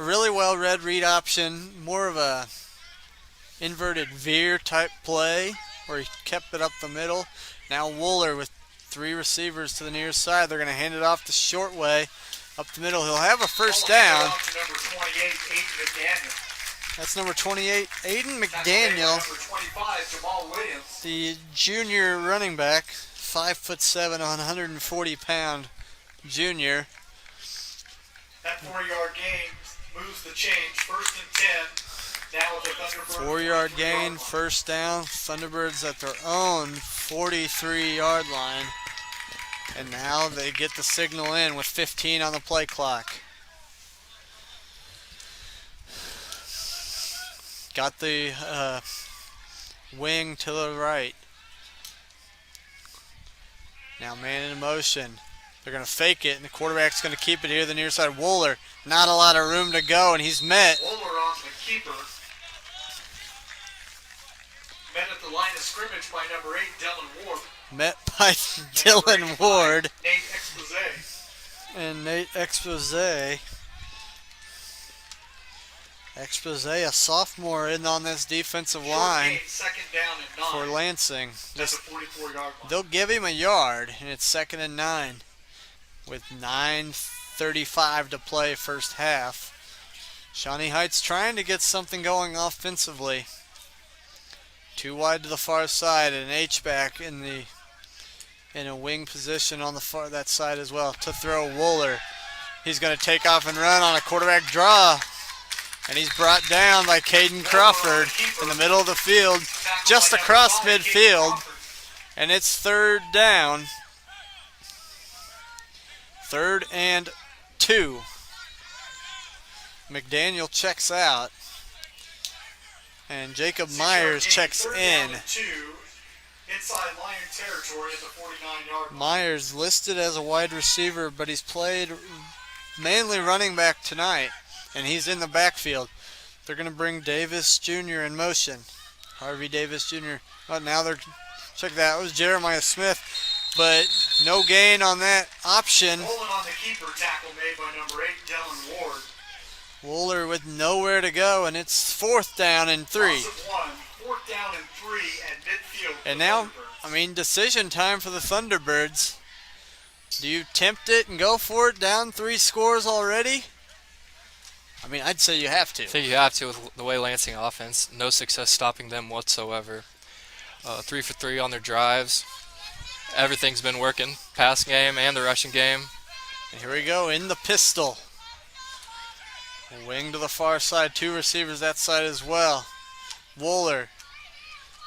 really well read read option. More of a inverted veer type play where he kept it up the middle. Now Wooler with 3 receivers to the near side. They're going to hand it off the short way up the middle. He'll have a first down. That's number 28, Aiden McDaniel. Number 25, Jamal Williams. The junior running back, 5'7", 140-pound junior. That 4-yard gain moves the change. 1st and 10. Now with the Thunderbirds. 4-yard gain, first down. Thunderbirds at their own 43-yard line. And now they get the signal in with 15 on the play clock. Got the wing to the right. Now man in motion. They're going to fake it, and the quarterback's going to keep it here the near side. Wooler, not a lot of room to go, and he's met. Wooler on the keeper. Met at the line of scrimmage by number 8, Dylan Ward. Met by Dylan Ward. Nate Expose. And Nate Expose. Expose, a sophomore, in on this defensive line for Lansing. Just, they'll give him a yard, and it's 2nd and 9 with 9:35 to play first half. Shawnee Heights trying to get something going offensively. 2 wide to the far side, and an H-back in a wing position on the far that side as well to throw Wooler. He's going to take off and run on a quarterback draw. And he's brought down by Caden Crawford in the middle of the field, just across midfield. And it's 3rd down. 3rd and 2. McDaniel checks out. And Jacob Myers checks in. Inside Lion territory at the 49-yard line. Myers listed as a wide receiver, but he's played mainly running back tonight. And he's in the backfield. They're going to bring Davis Jr. in motion. Harvey Davis Jr. Oh, now they're, check that. It was Jeremiah Smith, but no gain on that option. Rolling on the keeper tackle made by number 8, Dylan Ward. Wooler with nowhere to go, and it's 4th down and 3. 4th down and 3 at midfield. And now, I mean, decision time for the Thunderbirds. Do you tempt it and go for it down 3 scores already? I mean, I'd say you have to. I think you have to with the way Lansing offense. No success stopping them whatsoever. 3 for 3 on their drives. Everything's been working. Pass game and the rushing game. And here we go in the pistol. Wing to the far side. 2 receivers that side as well. Wooler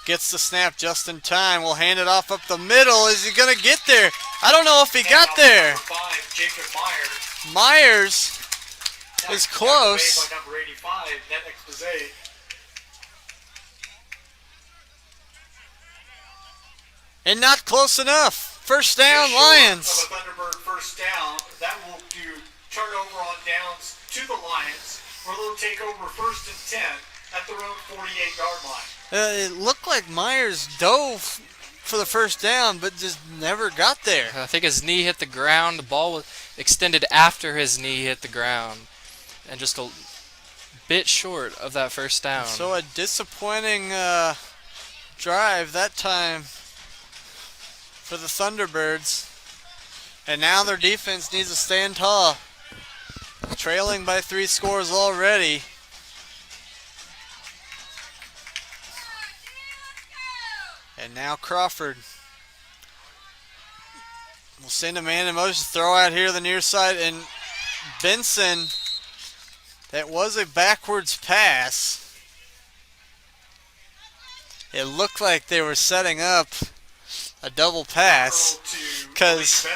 gets the snap just in time. We'll hand it off up the middle. Is he going to get there? I don't know if he got there. 5, Jacob Myers. Myers is close. By number 85, Net Expose. And not close enough. First down, Lions. Of a Thunderbird first down. That will do turnover on downs to the Lions, where they'll take over 1st and 10 at their own 48-yard line. It looked like Myers dove for the first down, but just never got there. I think his knee hit the ground. The ball was extended after his knee hit the ground. And just a bit short of that first down. So a disappointing drive that time for the Thunderbirds. And now their defense needs to stand tall. Trailing by 3 scores already. And now Crawford will send a man in motion, throw out here the near side, and Benson, that was a backwards pass. It looked like they were setting up a double pass because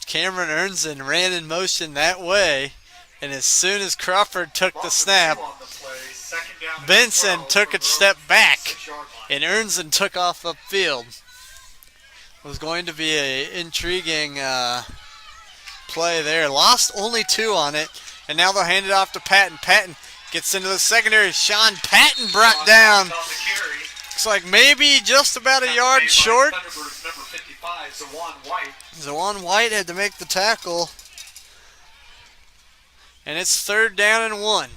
Cameron Ernzen ran in motion that way, and as soon as Crawford took the snap, Benson took a step back, and Ernzen took off upfield. It was going to be an intriguing play there. Lost only 2 on it, and now they'll hand it off to Patton. Patton gets into the secondary. Sean Patton brought down. Looks like maybe just about a yard short. Zawan White had to make the tackle. And it's 3rd down and 1.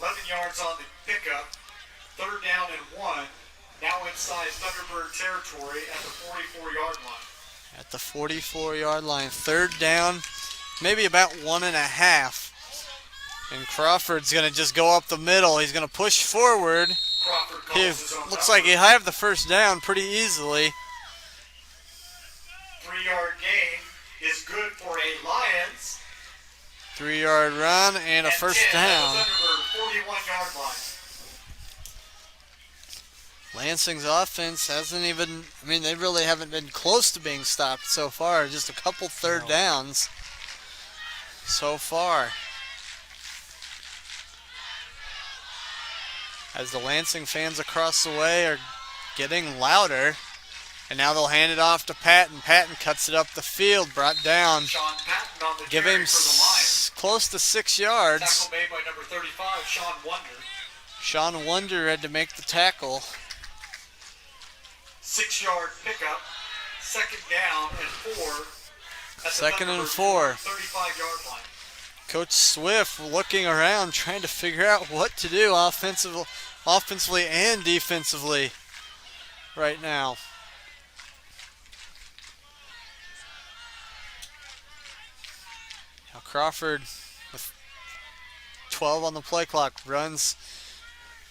11 yards on the pickup. 3rd down and 1. Now inside Thunderbird territory at the 44-yard line. At the 44-yard line. 3rd down, maybe about 1.5. And Crawford's going to just go up the middle. He's going to push forward. He looks like he'll have the 1st down pretty easily. 3-yard gain is good for a Lions. 3-yard run and a 1st down. 41-yard line. Lansing's offense hasn't even, they really haven't been close to being stopped so far. Just a couple 3rd downs so far. As the Lansing fans across the way are getting louder. And now they'll hand it off to Patton. Patton cuts it up the field, brought down. Sean Patton on the Give carry him for the Lions. Close to 6 yards. Tackle made by number 35, Sean Wonder. Sean Wonder had to make the tackle. 6-yard pickup. 2nd down and 4. At the 2nd and 4. 35-yard line. Coach Swift looking around, trying to figure out what to do offensively and defensively right now. Now Crawford with 12 on the play clock runs.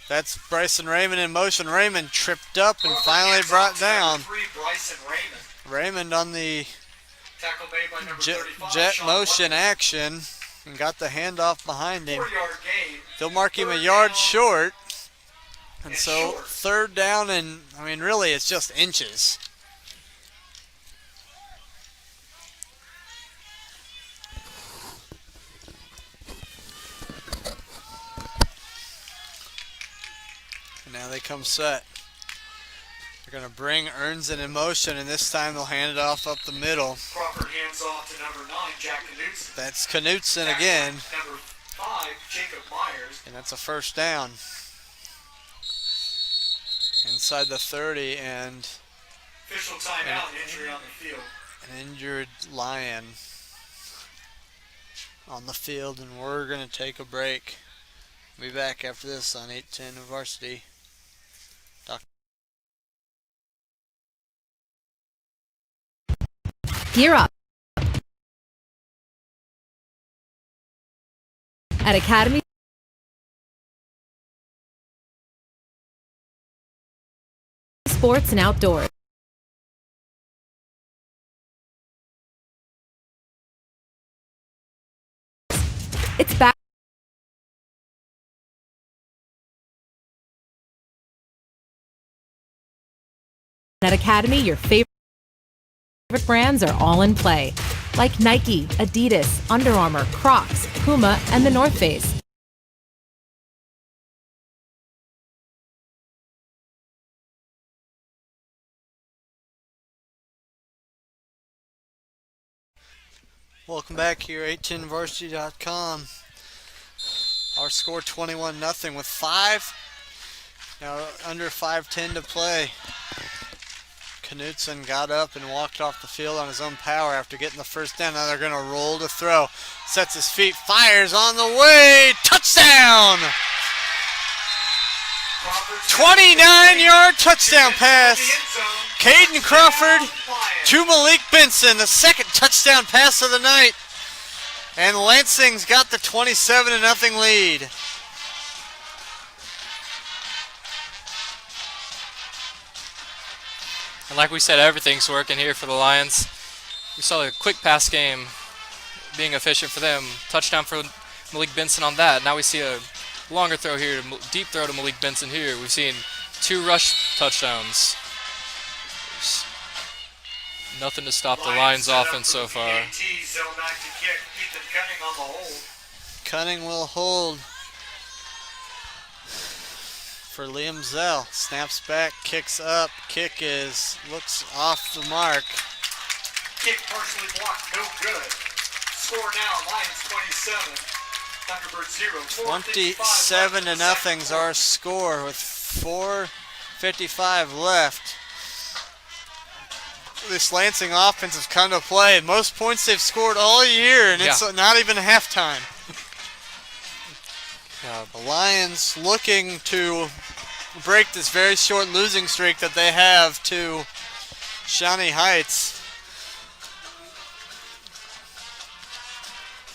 That's Bryson Raymond in motion. Raymond tripped up and finally brought down. Raymond on the jet motion action and got the handoff behind him. They'll mark him a yard short. And so 3rd down and, really it's just inches. And now they come set. They're going to bring Ernzen in motion, and this time they'll hand it off up the middle. Crawford hands off to number 9, Jack Knutson. That's Knutson again. Number 5, Jacob Myers. And that's a 1st down. Inside the 30, and official timeout, injury on the field. An injured Lion on the field, and we're going to take a break. We'll be back after this on 810 Varsity. Gear up. At Academy Sports and Outdoors. It's back. At Academy, your favorite brands are all in play, like Nike, Adidas, Under Armour, Crocs, Puma, and the North Face. Welcome back here, 810varsity.com. Our score 21-0 with 5. Now under 5:10 to play. Knutson got up and walked off the field on his own power after getting the 1st down. Now they're going to roll to throw. Sets his feet, fires on the way. Touchdown! 29-yard touchdown pass. Caden Crawford to Malik Benson, the second touchdown pass of the night. And Lansing's got the 27-0 lead. And like we said, everything's working here for the Lions. We saw a quick pass game being efficient for them. Touchdown for Malik Benson on that. Now we see a longer throw here, deep throw to Malik Benson here. We've seen 2 rush touchdowns. There's nothing to stop the Lions offense so far. Cunning will hold for Liam Zell. Snaps back, kicks up. Kick looks off the mark. Kick partially blocked, no good. Score now, Lions 27, Thunderbirds 0. 27-0's our score with 4:55 left. This Lansing offense has come to play. Most points they've scored all year, and it's not even halftime. The Lions looking to break this very short losing streak that they have to Shawnee Heights.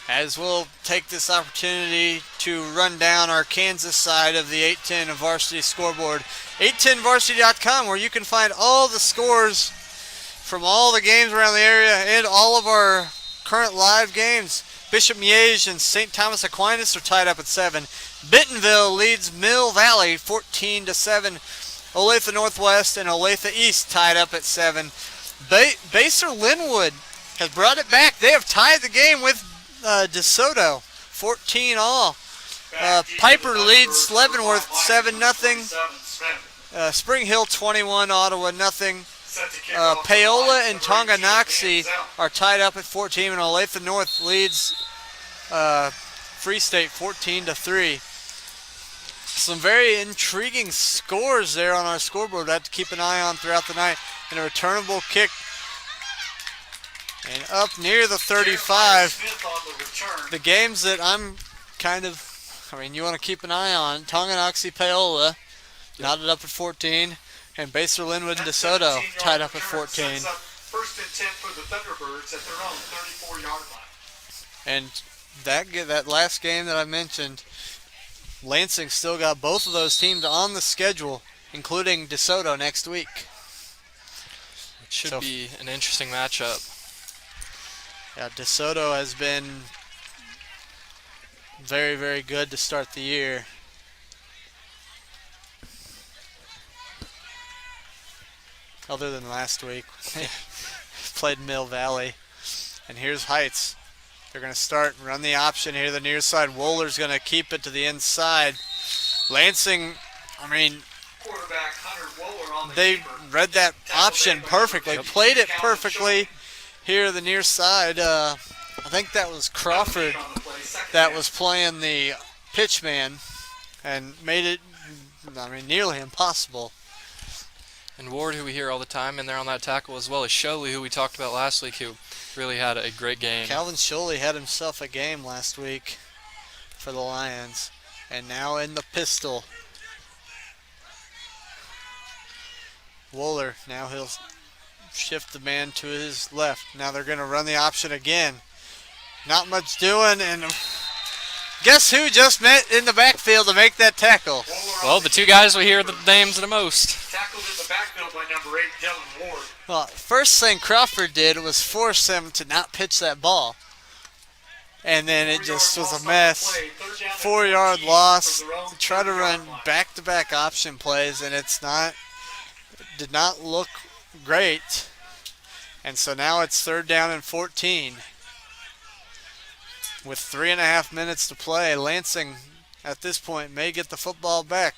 As we'll take this opportunity to run down our Kansas side of the 810 Varsity scoreboard. 810varsity.com, where you can find all the scores from all the games around the area and all of our current live games. Bishop Miege and St. Thomas Aquinas are tied up at 7. Bentonville leads Mill Valley 14-7. Olathe Northwest and Olathe East tied up at 7. Baser Linwood has brought it back. They have tied the game with DeSoto 14-all. Piper leads Leavenworth 7-0. Spring Hill 21, Ottawa nothing. Paola and Tonganoxie are tied up at 14, and Olathe North leads Free State 14-3. Some very intriguing scores there on our scoreboard. We'll have to keep an eye on throughout the night. And a returnable kick. And up near the 35. The games that I'm you want to keep an eye on. Tonganoxie Paola knotted up at 14. And Baser Linwood and DeSoto tied up at 14. First and 10 for the Thunderbirds at their own 34-yard line. And that last game that I mentioned, Lansing still got both of those teams on the schedule, including DeSoto next week. It should be an interesting matchup. Yeah, DeSoto has been very, very good to start the year. Other than last week. Played Mill Valley. And here's Heights. They're going to start and run the option here, the near side. Woller's going to keep it to the inside. Lansing, quarterback Hunter Wohler on they read that option perfectly, played it perfectly here the near side. I think that was Crawford that was playing the pitch man and made it, nearly impossible. And Ward, who we hear all the time, in there on that tackle, as well as Sholey, who we talked about last week, who really had a great game. Calvin Sholey had himself a game last week for the Lions. And now in the pistol. Wohler, now he'll shift the man to his left. Now they're going to run the option again. Not much doing, and guess who just met in the backfield to make that tackle? Well, the two guys we hear the names the most. Tackled in the backfield by number 8, Dylan Ward. Well, first thing Crawford did was force him to not pitch that ball. And then it just was a mess. 4-yard loss. Try to run back-to-back option plays, and did not look great. And so now it's 3rd down and 14. With 3.5 minutes to play, Lansing at this point may get the football back.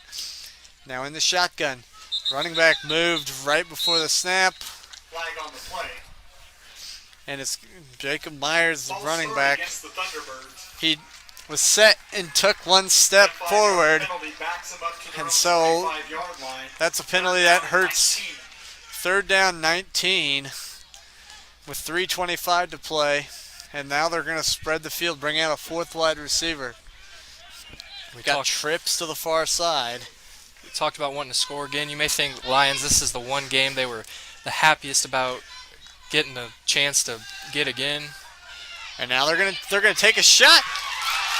Now in the shotgun. Running back moved right before the snap. Flag on the play. And it's Jacob Myers, the running back. Against the Thunderbirds. He was set and took one step forward. And so that's a penalty that hurts. 3rd down 19 with 3:25 to play. And now they're going to spread the field, bring out a 4th wide receiver. We got trips to the far side. We talked about wanting to score again. You may think Lions, this is the one game they were the happiest about getting the chance to get again. And now they're gonna take a shot.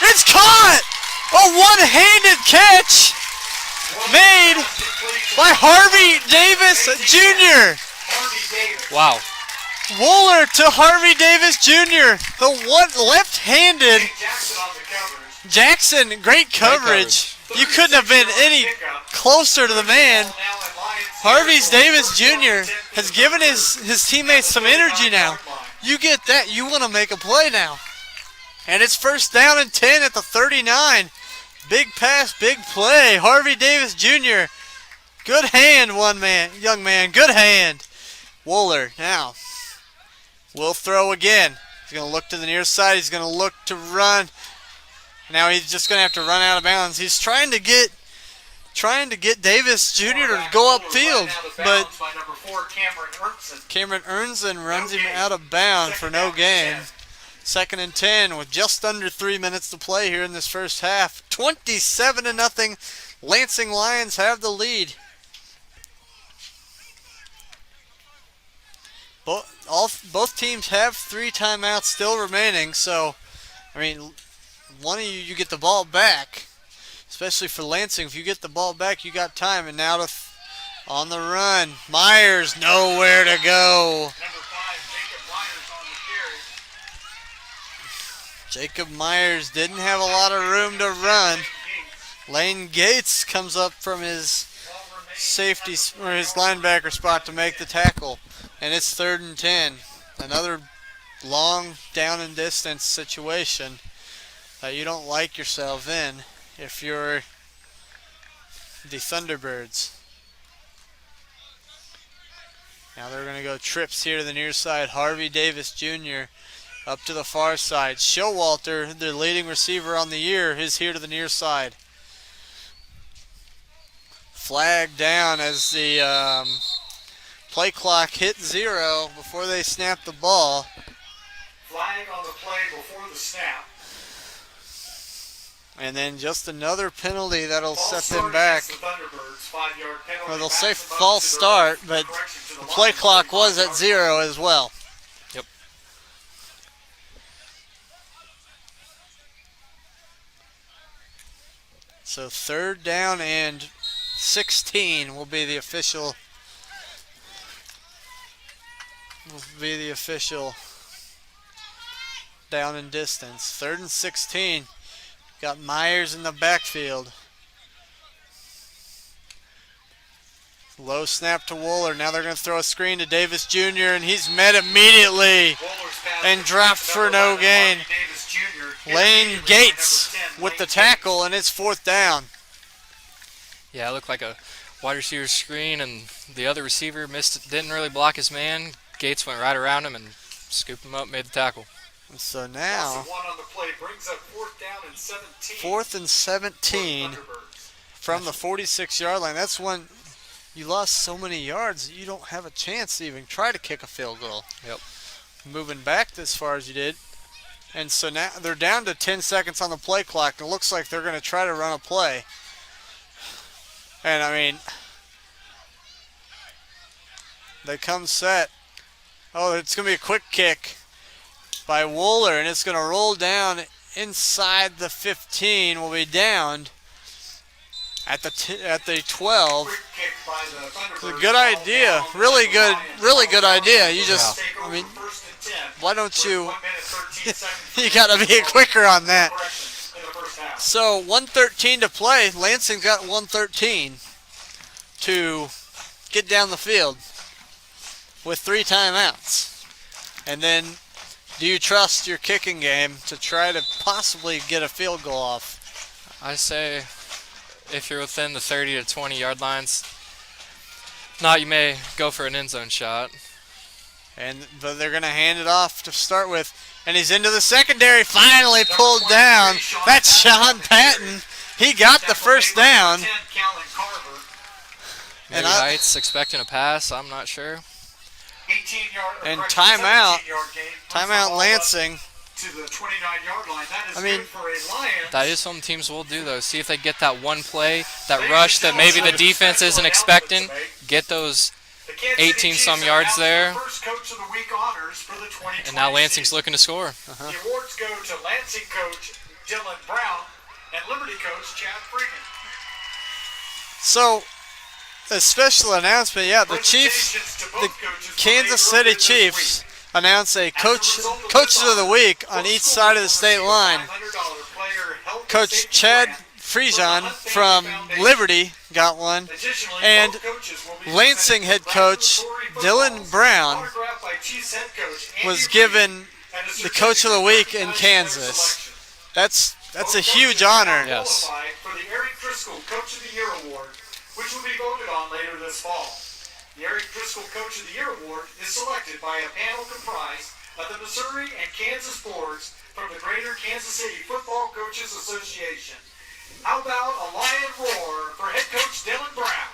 It's caught! A one-handed catch made by Harvey Davis Jr. Wow. Wooler to Harvey Davis Jr. The one left-handed Jackson, great coverage. You couldn't have been any closer to the man. Harvey Davis Jr. has given his teammates some energy now. You get that, you want to make a play now. And it's first down and 10 at the 39. Big pass, big play. Harvey Davis Jr. Good hand, young man, good hand. Wooler now will throw again. He's going to look to the near side. He's going to look to run. Now he's just going to have to run out of bounds. He's trying to get Davis Jr. to go upfield, but Cameron Ernson runs him out of bounds for no gain. Second and 10 with just under 3 minutes to play here in this first half. 27-0. Lansing Lions have the lead. Both teams have 3 timeouts still remaining, so I mean, one of you get the ball back, especially for Lansing. If you get the ball back, you got time. And now on the run, Myers nowhere to go. Jacob Myers didn't have a lot of room to run. Lane Gates comes up from his safety or his linebacker spot to make the tackle, and it's 3rd and 10. Another long down and distance situation that you don't like yourself in if you're the Thunderbirds. Now they're going to go trips here to the near side. Harvey Davis Jr. up to the far side. Showalter, their leading receiver on the year, is here to the near side. Flag down as the play clock hit 0 before they snap the ball. Flag on the play before the snap. And then just another penalty that'll set them back. Well, they'll say false start, but the play clock was at 0 as well. Yep. So 3rd down and 16 will be the official down and distance. 3rd and 16. Got Myers in the backfield. Low snap to Wooler. Now they're going to throw a screen to Davis Jr. and he's met immediately and dropped for no gain. Lane Gates with the tackle, and it's 4th down. Yeah, it looked like a wide receiver screen, and the other receiver didn't really block his man. Gates went right around him and scooped him up, made the tackle. So now, 4th and 17 from the 46-yard line. That's when you lost so many yards that you don't have a chance to even try to kick a field goal. Yep. Moving back this far as you did. And so now they're down to 10 seconds on the play clock. And it looks like they're going to try to run a play. And, I mean, they come set. Oh, it's going to be a quick kick by Wooler, and it's going to roll down inside the 15. Will be downed at the 12. It's a good idea. Really good idea. You just, I mean, why don't you? You got to be quicker on that. So 1:13 to play. Lansing's got 1:13 to get down the field with 3 timeouts. And then, do you trust your kicking game to try to possibly get a field goal off? I say if you're within the 30 to 20 yard lines, you may go for an end zone shot. But they're going to hand it off to start with. And he's into the secondary, finally pulled down. That's Sean Patton. He got the first down. Maybe Heights expecting a pass, I'm not sure. And timeout. Timeout Lansing. to the 29-yard line. That is I mean, good for a Lions. That is something teams will do, though. See if they get that one play, that rush that maybe the defense isn't expecting. Get those 18-some yards there. First Coach of the Week honors for the 2020 And now Lansing's season. looking to score. The awards go to Lansing coach Dylan Brown and Liberty coach Chad Freeman. So, a special announcement, yeah, the Chiefs, the Kansas City Chiefs announced a coaches of the week on each side of the state line. Coach Chad Freeman from Liberty got one, and Lansing head coach Dylan Brown was given the coach of the week in Kansas. That's a huge honor. Yes. For the Eric Driscoll Coach of the Year Award, which will be voted on later this fall. The Eric Driscoll Coach of the Year Award is selected by a panel comprised of the Missouri and Kansas boards from the Greater Kansas City Football Coaches Association. How about a lion roar for head coach Dylan Brown?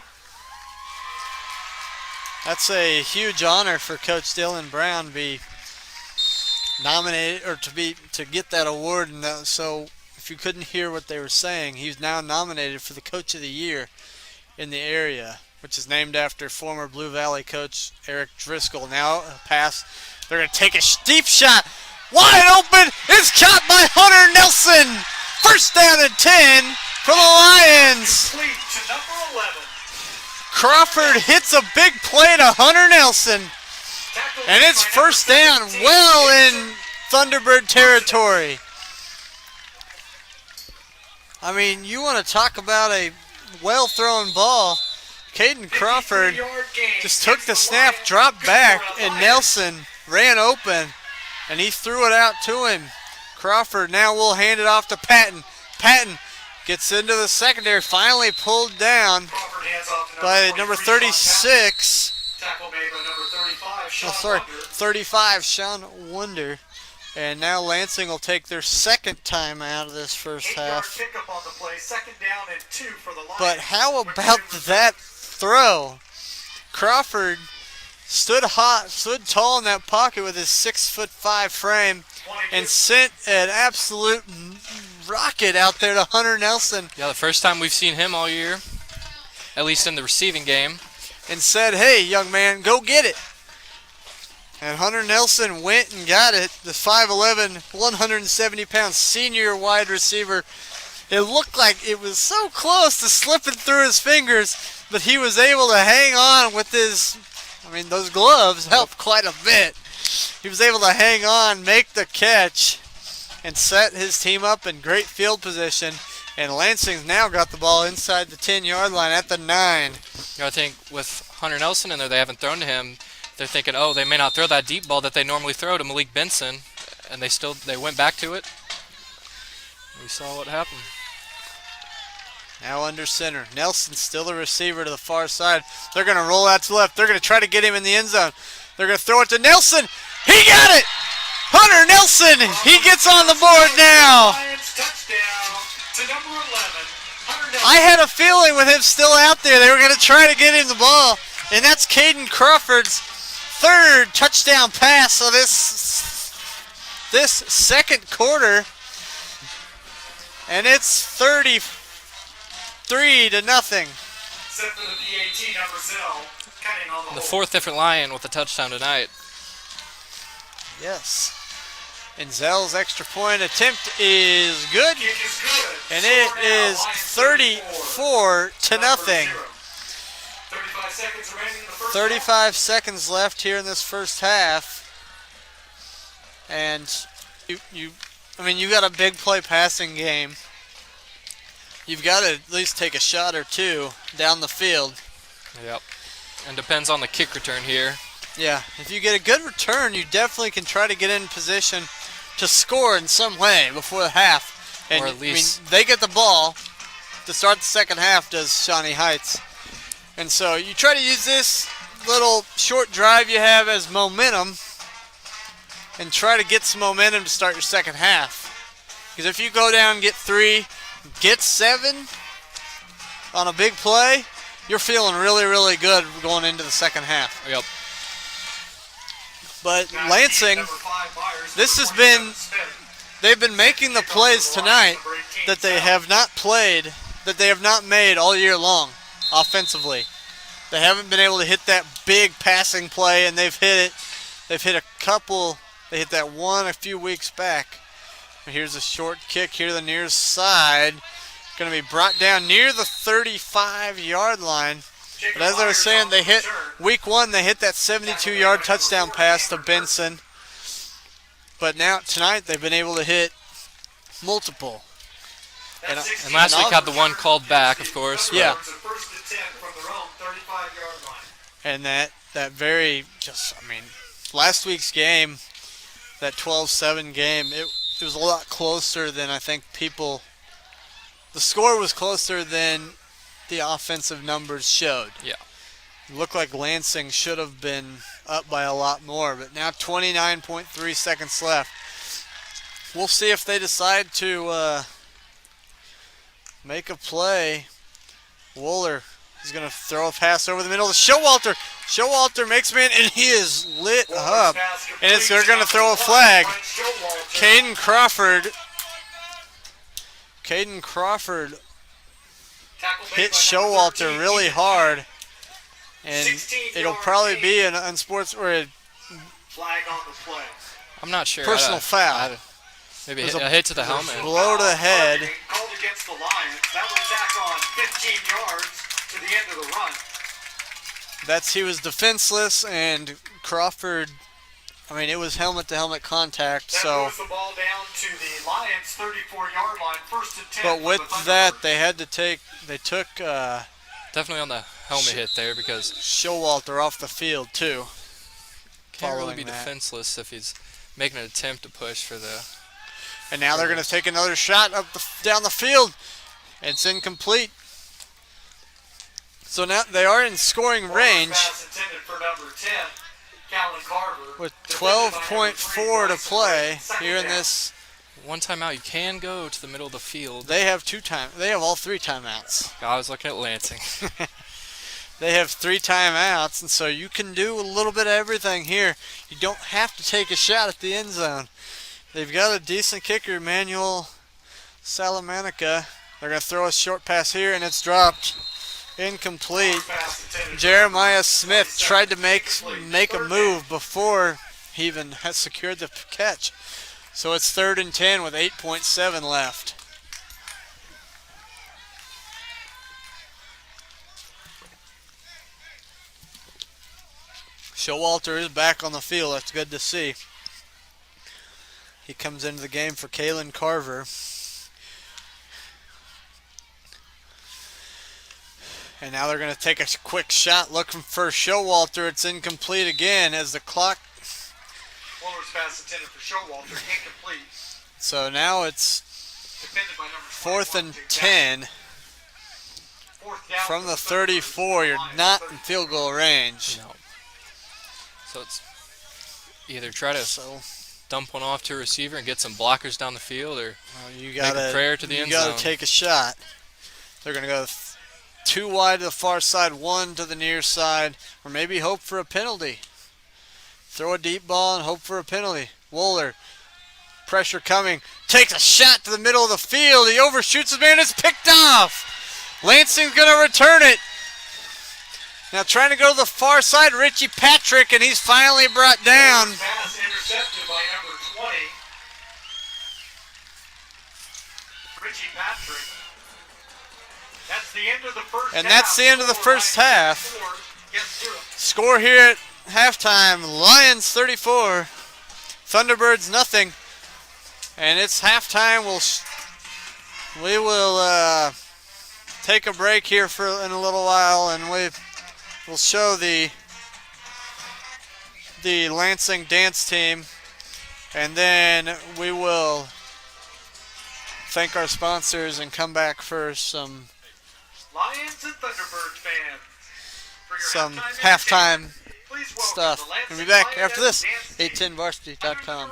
That's a huge honor for Coach Dylan Brown to be nominated, or to get that award. And so, if you couldn't hear what they were saying, he's now nominated for the Coach of the Year in the area, which is named after former Blue Valley coach Eric Driscoll. Now a pass. They're going to take a deep shot. Wide open. It's caught by Hunter Nelson. First down and 10 for the Lions. Complete to number 11. Crawford hits a big play to Hunter Nelson. And it's first down, well in Thunderbird territory. I mean, you want to talk about a well-thrown ball. Caden Crawford just took the snap, dropped back, and Nelson ran open, and he threw it out to him. Crawford now will hand it off to Patton. Patton gets into the secondary, finally pulled down by number 36. Tackle made by number 35, Sean 35, Sean Wonder. And now Lansing will take their second time out of this first half. Pickup on the play, second down and 2 for the Lions. But how about that throw? Crawford stood tall in that pocket with his 6'5" frame and sent an absolute rocket out there to Hunter Nelson. Yeah, the first time we've seen him all year, at least in the receiving game. And said, hey, young man, go get it. And Hunter Nelson went and got it. The 5'11", 170-pound senior wide receiver. It looked like it was so close to slipping through his fingers, but he was able to hang on with his, those gloves helped quite a bit. He was able to hang on, make the catch, and set his team up in great field position. And Lansing's now got the ball inside the 10-yard line at the 9. I think with Hunter Nelson in there, they haven't thrown to him. They're thinking, oh, they may not throw that deep ball that they normally throw to Malik Benson, and they went back to it. We saw what happened. Now under center. Nelson still the receiver to the far side. They're going to roll out to the left. They're going to try to get him in the end zone. They're going to throw it to Nelson. He got it! Hunter Nelson, he gets on the board now. Touchdown to number 11. I had a feeling with him still out there, they were going to try to get him the ball. And that's Caden Crawford's third touchdown pass of this second quarter. And it's 33-0. Set for the PAT, number Zell, cutting on The the fourth different Lion with a touchdown tonight. Yes. And Zell's extra point attempt is good. kick is good. And it is 34-0. 35 seconds remaining in the first 35 seconds left here in this first half. And you got a big play passing game. You've got to at least take a shot or two down the field. Yep. And depends on the kick return here. Yeah, if you get a good return, you definitely can try to get in position to score in some way before the half. And Or at least they get the ball to start the second half, does Shawnee Heights. And so you try to use this little short drive you have as momentum and try to get some momentum to start your second half. Because if you go down and get 3, get 7 on a big play, you're feeling really, really good going into the second half. Yep. But Lansing, this has been, they've been making the plays tonight that they have not played, that they have not made all year long offensively. They haven't been able to hit that big passing play, and they've hit it. They've hit a couple. They hit that one a few weeks back. Here's a short kick here to the near side. Going to be brought down near the 35-yard line. But as I was saying, they hit week one. They hit that 72-yard touchdown pass to Benson. But now tonight they've been able to hit multiple. And last week had the one called back, of course. Yeah. And that very last week's game, that 12-7 game, it was a lot closer than I think people. The score was closer than the offensive numbers showed. Yeah. It looked like Lansing should have been up by a lot more, but now 29.3 seconds left. We'll see if they decide to make a play. Wooler is going to throw a pass over the middle to Showalter. Showalter makes man, and he is lit up. And they're going to throw a flag. Caden Crawford hit Showalter really hard. And it'll probably be an unsports or a flag on the play. I'm not sure. Personal foul. Maybe a hit to the helmet. Blow to the head. Called against the Lions. That was back on 15 yards to the end of the run. He was defenseless, and Crawford, it was helmet-to-helmet contact. That so moves the ball down to the Lions' 34-yard line, 1st and 10. But with that, they took definitely on the helmet hit there because Showalter off the field too. Can't really be defenseless if he's making an attempt to push for the. And now they're going to take another shot down the field. It's incomplete. So now they are in scoring range. Pass intended for number 10, Calvin Carver. With 12.4 to play here in this. One timeout, you can go to the middle of the field. They have They have all 3 timeouts. I was looking at Lansing. They have 3 timeouts, and so you can do a little bit of everything here. You don't have to take a shot at the end zone. They've got a decent kicker, Emmanuel Salamanica. They're going to throw a short pass here, and it's dropped. Incomplete. Jeremiah Smith tried to make a move before he even has secured the catch. So it's 3rd and 10 with 8.7 left. Showalter is back on the field. That's good to see. He comes into the game for Kalen Carver. And now they're going to take a quick shot looking for Showalter. It's incomplete again as the clock. Fuller's pass intended for Showalter, incomplete. So now it's 4th and 10. From the 34, you're not in field goal range. No. So it's either try to dump one off to a receiver and get some blockers down the field, or you gotta, make a prayer to the end zone. You got to take a shot. They're going to go 2 wide to the far side, 1 to the near side, or maybe hope for a penalty. Throw a deep ball and hope for a penalty. Wooler, pressure coming, takes a shot to the middle of the field. He overshoots his man. It's picked off. Lansing's going to return it. Now trying to go to the far side, Richie Patrick, and he's finally brought down. Pass intercepted by number 20. Richie Patrick. That's the end of the first half. And that's the end of the first half. Score here at halftime, Lions 34, Thunderbirds nothing. And it's halftime. We will take a break here in a little while, and we'll show the Lansing dance team, and then we will thank our sponsors and come back for some Lions and Thunderbird fans. For your some halftime please welcome stuff. the Lansing We'll be back Lions after this. dance team. 810varsity.com.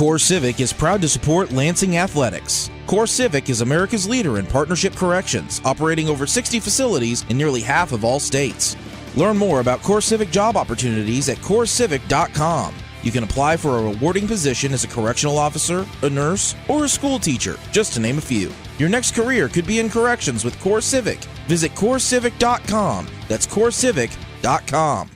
Core Civic is proud to support Lansing athletics. Core Civic is America's leader in partnership corrections, operating over 60 facilities in nearly half of all states. Learn more about Core Civic job opportunities at corecivic.com. You can apply for a rewarding position as a correctional officer, a nurse, or a school teacher, just to name a few. Your next career could be in corrections with Core Civic. Visit corecivic.com. That's corecivic.com.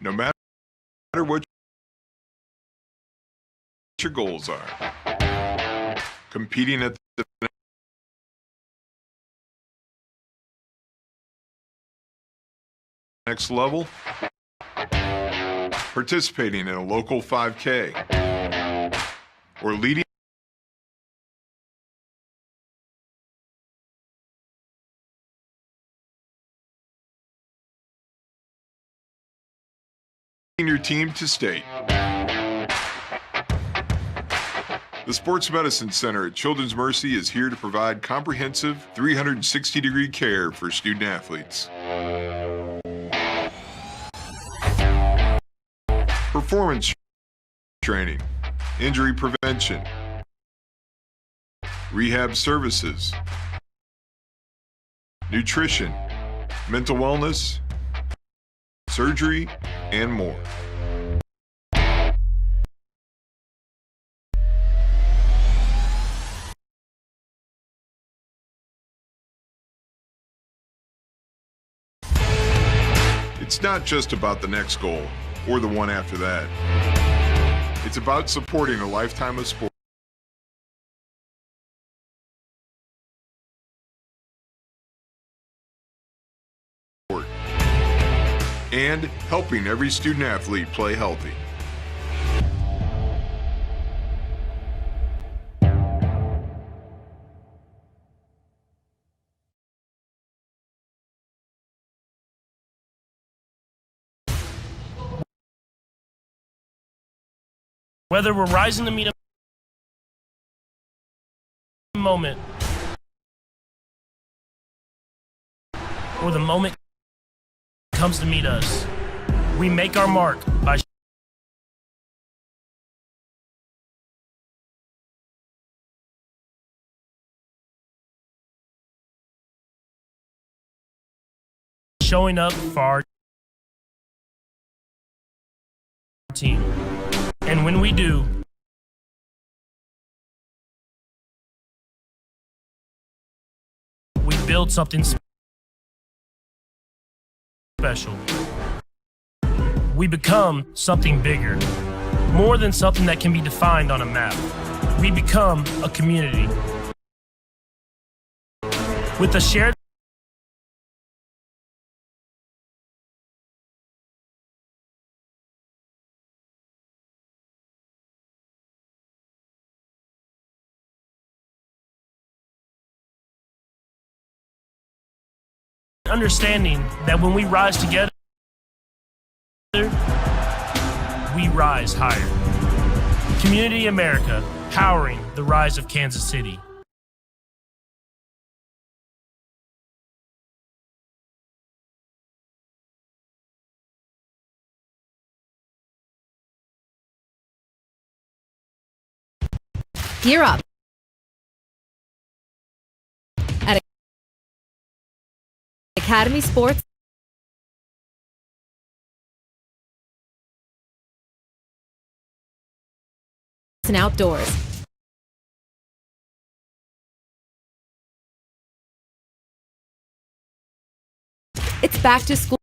No matter what your goals are, competing at the next level, participating in a local 5K, or leading your team to state. The Sports Medicine Center at Children's Mercy is here to provide comprehensive 360-degree care for student athletes. Performance training, injury prevention, rehab services, nutrition, mental wellness, surgery, and more. It's not just about the next goal or the one after that. It's about supporting a lifetime of sport and helping every student athlete play healthy. Whether we're rising to meet a moment or the moment comes to meet us, we make our mark by showing up for our team. And when we do, we build something special. We become something bigger, more than something that can be defined on a map. We become a community with a shared understanding that when we rise together, we rise higher. Community America, powering the rise of Kansas City. Gear up at Academy Sports and Outdoors. It's back to school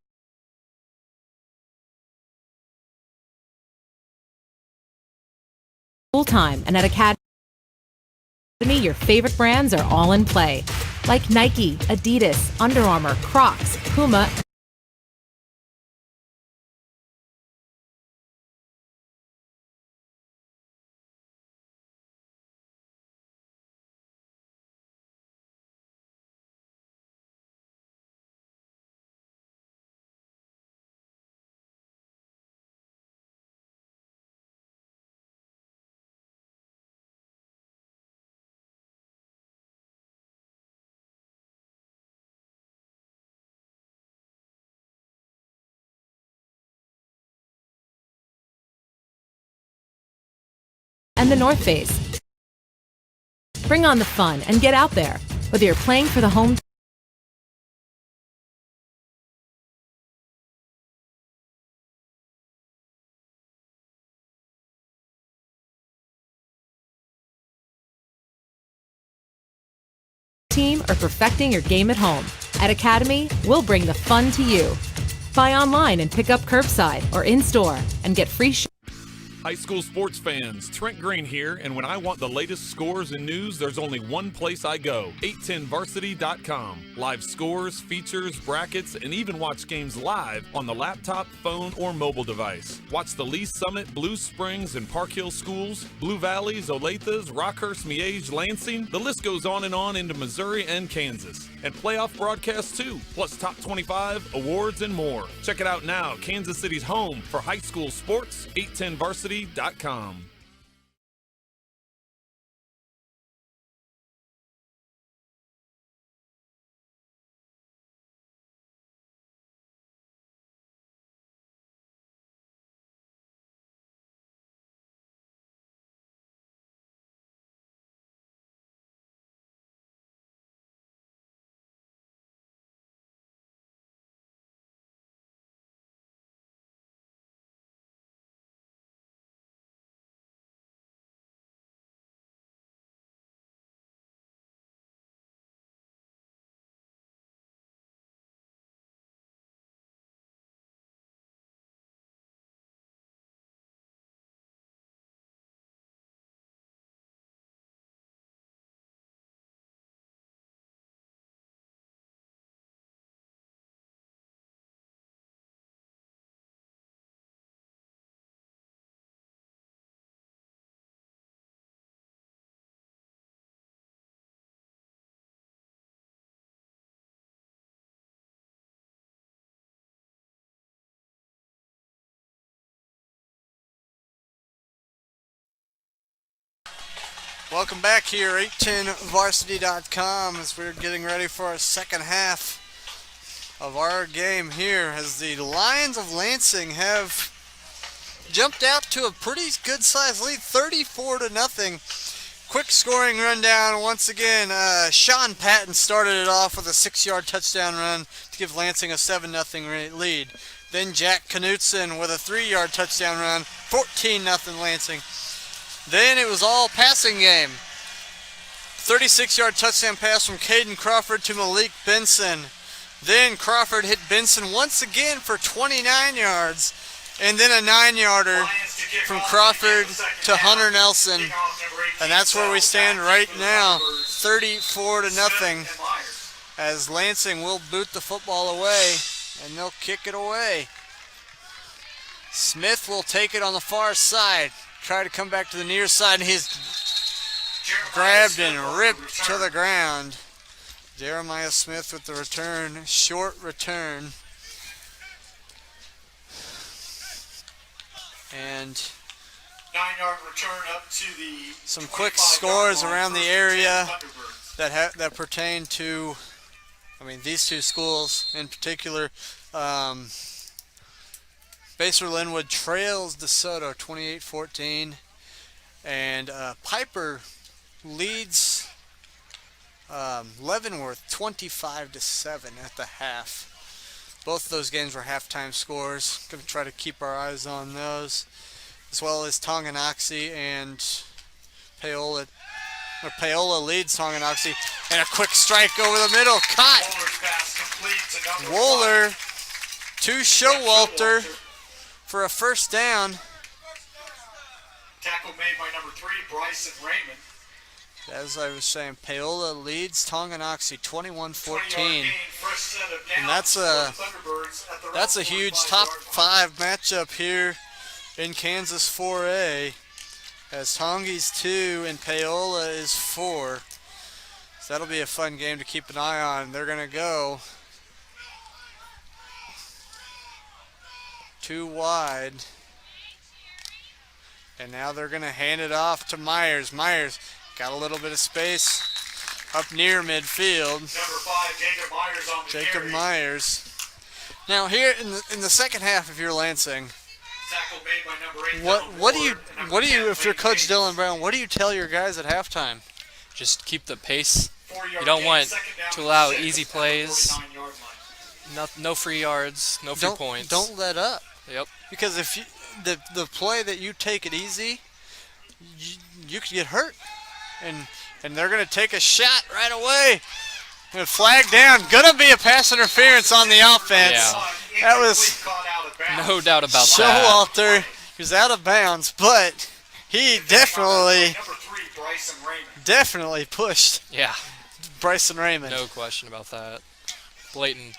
time, and at Academy, your favorite brands are all in play, like Nike, Adidas, Under Armour, Crocs, Puma, and the North Face. Bring on the fun and get out there, whether you're playing for the home team or perfecting your game at home. At Academy, we'll bring the fun to you. Buy online and pick up curbside or in-store and get free High school sports fans, Trent Green here, and when I want the latest scores and news, there's only one place I go, 810varsity.com. Live scores, features, brackets, and even watch games live on the laptop, phone, or mobile device. Watch the Lee Summit, Blue Springs, and Park Hill schools, Blue Valleys, Olathes, Rockhurst, Miege, Lansing. The list goes on into Missouri and Kansas. And playoff broadcasts too, plus top 25, awards, and more. Check it out now, Kansas City's home for high school sports, 810varsity.com. Welcome back here, 810varsity.com, as we're getting ready for our second half of our game here, as the Lions of Lansing have jumped out to a pretty good size lead, 34-0. Quick scoring rundown once again. Sean Patton started it off with a 6-yard touchdown run to give Lansing a 7-0 lead. Then Jack Knutson with a 3-yard touchdown run, 14-0 Lansing. Then it was all passing game. 36-yard touchdown pass from Caden Crawford to Malik Benson. Then Crawford hit Benson once again for 29 yards. And then a 9-yarder from Crawford to Hunter Nelson. And that's where we stand right now, 34-0. As Lansing will boot the football away, and they'll kick it away. Smith will take it on the far side. Try to come back to the near side, and he's grabbed and ripped to the ground. Jeremiah Smith with the return, short return. And 9-yard return up to the some quick scores around the area that pertain to, these two schools in particular. Baser Linwood trails DeSoto 28-14, and Piper leads Leavenworth 25-7 at the half. Both of those games were halftime scores. Going to try to keep our eyes on those, as well as Tonganoxie and Paola. Paola leads Tonganoxie, and a quick strike over the middle, caught. Wooler to Showalter for a first down. Tackle made by number 3, Bryson Raymond. As I was saying, Paola leads Tonganoxie 21-14. And that's a huge top 5 matchup here in Kansas 4A, as Tongi's 2 and Paola is 4. So that'll be a fun game to keep an eye on. They're going to go 2 wide. And now they're going to hand it off to Myers. Myers got a little bit of space up near midfield. Number 5, Jacob Myers on the Jacob carry. Myers. Now here in the second half, if you're Lansing, Tackle made by number 8, what Dylan do you Ward, and what do number you 10, if you're Wayne Coach Bates. Dylan Brown? What do you tell your guys at halftime? Just keep the pace. 4-yard You don't gain, want second down to and allow 6 easy at the plays. 49-yard line. No free yards, no free points. Don't let up, Yep. because if you, the play that you take it easy, you could get hurt, and they're gonna take a shot right away. And flag down. Gonna be a pass interference on the offense. Yeah. That was Caught out of bounds. No doubt about that. Showalter. He was out of bounds, but he definitely Number 3, Bryson Raymond. definitely pushed Yeah, Bryson Raymond. no question about that. Blatant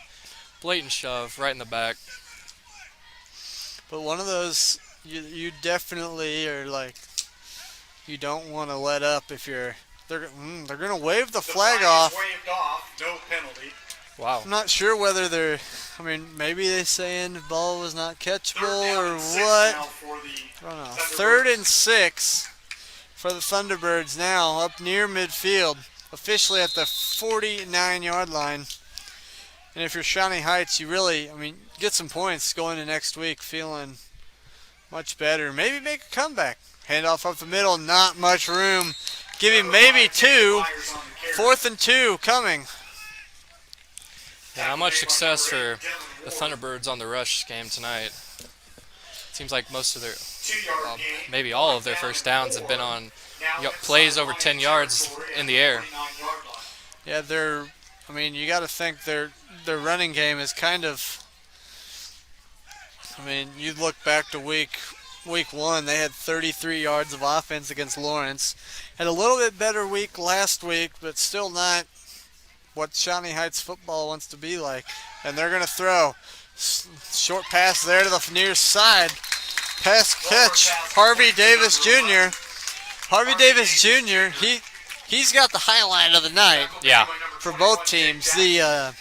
shove right in the back. But one of those you definitely are like, you don't want to let up if you're. They're gonna wave the flag off. Is waved off. No penalty. Wow. I'm not sure whether they're. Maybe they're saying the ball was not catchable Third down or and 6 what. now for the I don't know. Thunderbirds. 3rd and 6 for the Thunderbirds now, up near midfield, officially at the 49-yard line. And if you're Shawnee Heights, you really, get some points going into next week, feeling much better. Maybe make a comeback. Handoff up the middle, not much room. Give him maybe 2. Myers on the carry. 4th and 2 coming. Yeah, not much success for the Thunderbirds on the rush game tonight. Seems like most of their, 2-yard gain. maybe all of their first downs have been on Now plays over inside 10 line yards territory in at the air. 49-yard line. Yeah, you got to think their running game is kind of. You look back to week 1, they had 33 yards of offense against Lawrence. Had a little bit better week last week, but still not what Shawnee Heights football wants to be like. And they're going to throw. Short pass there to the near side. Pass catch, Harvey Davis Jr. Harvey Davis Jr., he's got the highlight of the night Yeah. for both teams. The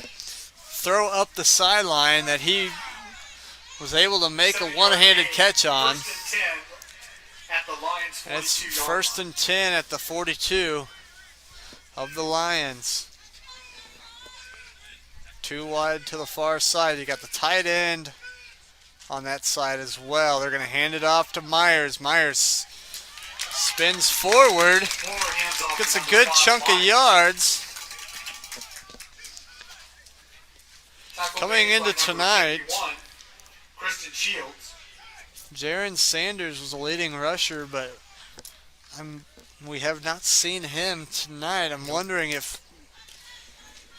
throw up the sideline that he was able to make a one-handed catch on. First and 10 at the Lions' 42-yard line. It's first and 10 at the 42 of the Lions. Too wide to the far side. You got the tight end on that side as well. They're going to hand it off to Myers. Myers spins forward. Gets a good chunk of yards. Coming into tonight, Kristen Shields. Jaron Sanders was a leading rusher, but we have not seen him tonight. I'm wondering if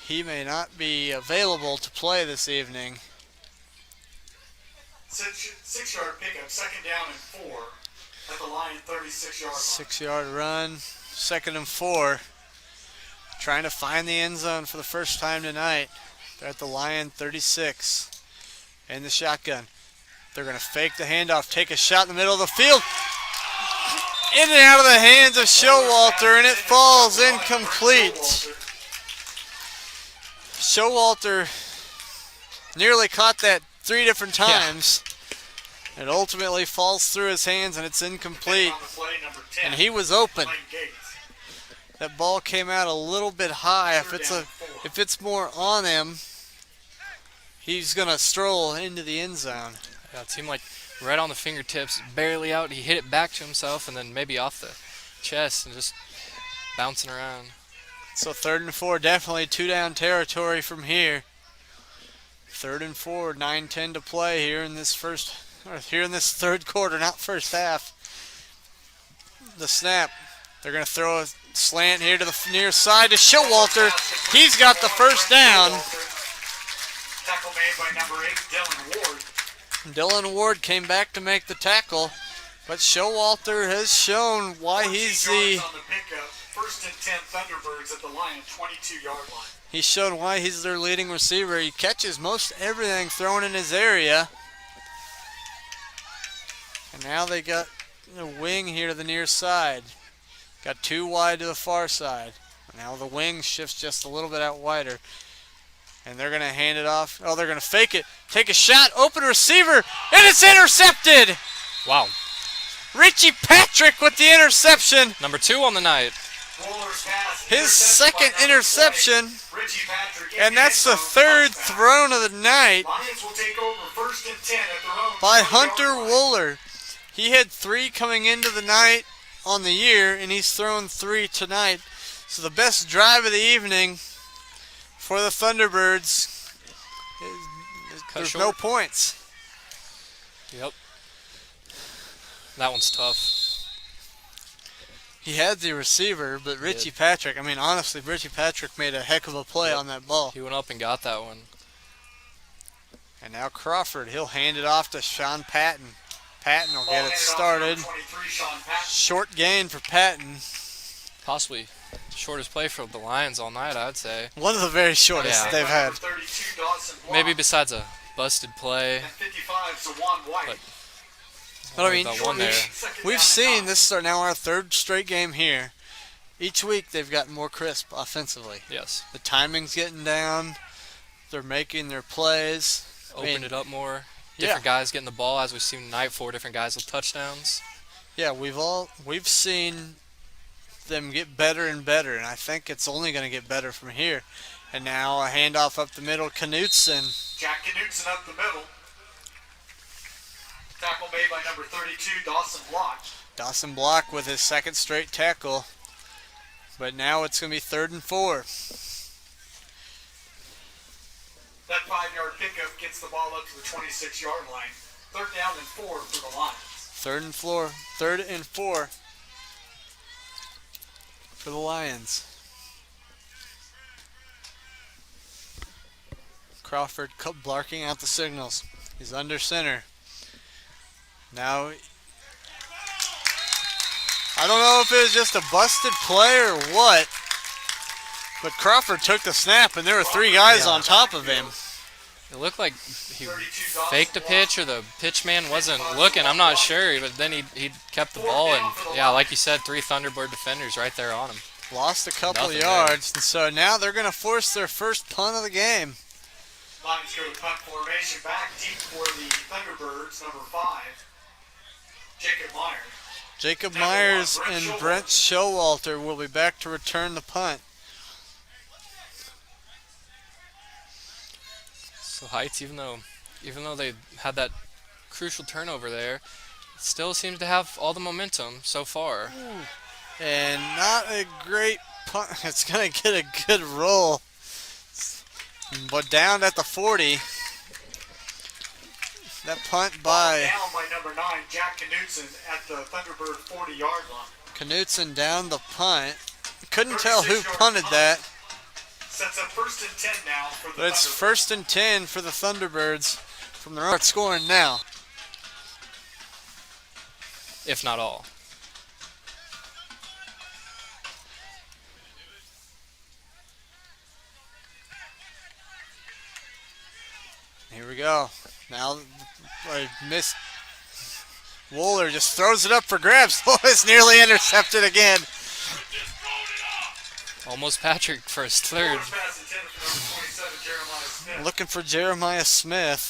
he may not be available to play this evening. 6-yard pickup, second down and 4 at the Lion 36-yard line. 6-yard run, second and 4. Trying to find the end zone for the first time tonight. They're at the Lion 36 in the shotgun. They're going to fake the handoff, take a shot in the middle of the field. In and out of the hands of Showalter, and it falls incomplete. Showalter nearly caught that 3 different times. It ultimately falls through his hands, and it's incomplete. And he was open. That ball came out a little bit high. If it's more on him, he's going to stroll into the end zone. Yeah, it seemed like right on the fingertips, barely out. He hit it back to himself and then maybe off the chest and just bouncing around. So 3rd and 4, definitely 2-down territory from here. 3rd and 4, 9:10 to play here in this third quarter, not first half. The snap. They're going to throw a slant here to the near side to Showalter. He's got the first down. Tackle made by number 8, Dylan Ward. Dylan Ward came back to make the tackle, but Showalter has shown why he's the... On the pickup, 1st and 10 Thunderbirds at the Lion 22-yard line. He's shown why he's their leading receiver. He catches most everything thrown in his area. And now they got the wing here to the near side. Got 2 wide to the far side. Now the wing shifts just a little bit out wider. And they're going to hand it off. Oh, they're going to fake it. Take a shot. Open receiver. And it's intercepted. Wow. Richie Patrick with the interception. Number 2 on the night. His second interception. And that's the 3rd thrown of the night Lions will take over 1st and 10 at their own by 20-yard Hunter line. Wooler. He had 3 coming into the night on the year, and he's thrown 3 tonight. So the best drive of the evening for the Thunderbirds there's no points. Yep. That one's tough. He had the receiver, but Richie Patrick, I mean, honestly, Richie Patrick made a heck of a play on that ball. He went up and got that one. And now Crawford, he'll hand it off to Sean Patton. Patton will get it started. Short gain for Patton. Possibly shortest play for the Lions all night, I'd say. One of the very shortest they've had. Maybe besides a busted play. But I mean, one there. we've seen this is now our 3rd straight game here. Each week they've gotten more crisp offensively. Yes. The timing's getting down. They're making their plays. Opened it up more. Different guys getting the ball, as we've seen tonight. 4 different guys with touchdowns. Yeah, we've seen them get better and better, and I think it's only going to get better from here. And now a handoff up the middle, Knutson. Jack Knutson up the middle. Tackle made by number 32, Dawson Block. Dawson Block with his 2nd straight tackle. But now it's going to be 3rd and 4. That 5-yard pickup gets the ball up to the 26-yard line. 3rd down and 4 for the Lions. 3rd and 4 for the Lions. Crawford barking out the signals. He's under center. Now, I don't know if it was just a busted play or what, but Crawford took the snap and there were 3 guys on top of him. It looked like he faked a pitch or the pitch man wasn't looking. I'm not sure, but then he kept the ball. And, yeah, like you said, 3 Thunderbird defenders right there on him. Lost a couple yards, and so now they're going to force their first punt of the game. Lions go to punt formation back deep for the Thunderbirds, number 5, Jacob Meyer. Jacob Myers and Brent Showalter will be back to return the punt. So Heights, even though they had that crucial turnover there, still seems to have all the momentum so far. And not a great punt. It's going to get a good roll. But down at the 40. That punt by Down by number 9, Jack Knutson at the Thunderbird 40-yard line. Knutson down the punt. Couldn't tell who punted that. Sets up 1st and 10 now for the But it's Thunderbirds. 1st and 10 for the Thunderbirds from the start scoring now. If not all. Here we go. Now I missed. Wooler just throws it up for grabs. Oh, it's nearly intercepted again. Almost Patrick for his third. Pass intended for number 27, Jeremiah Smith. Looking for Jeremiah Smith.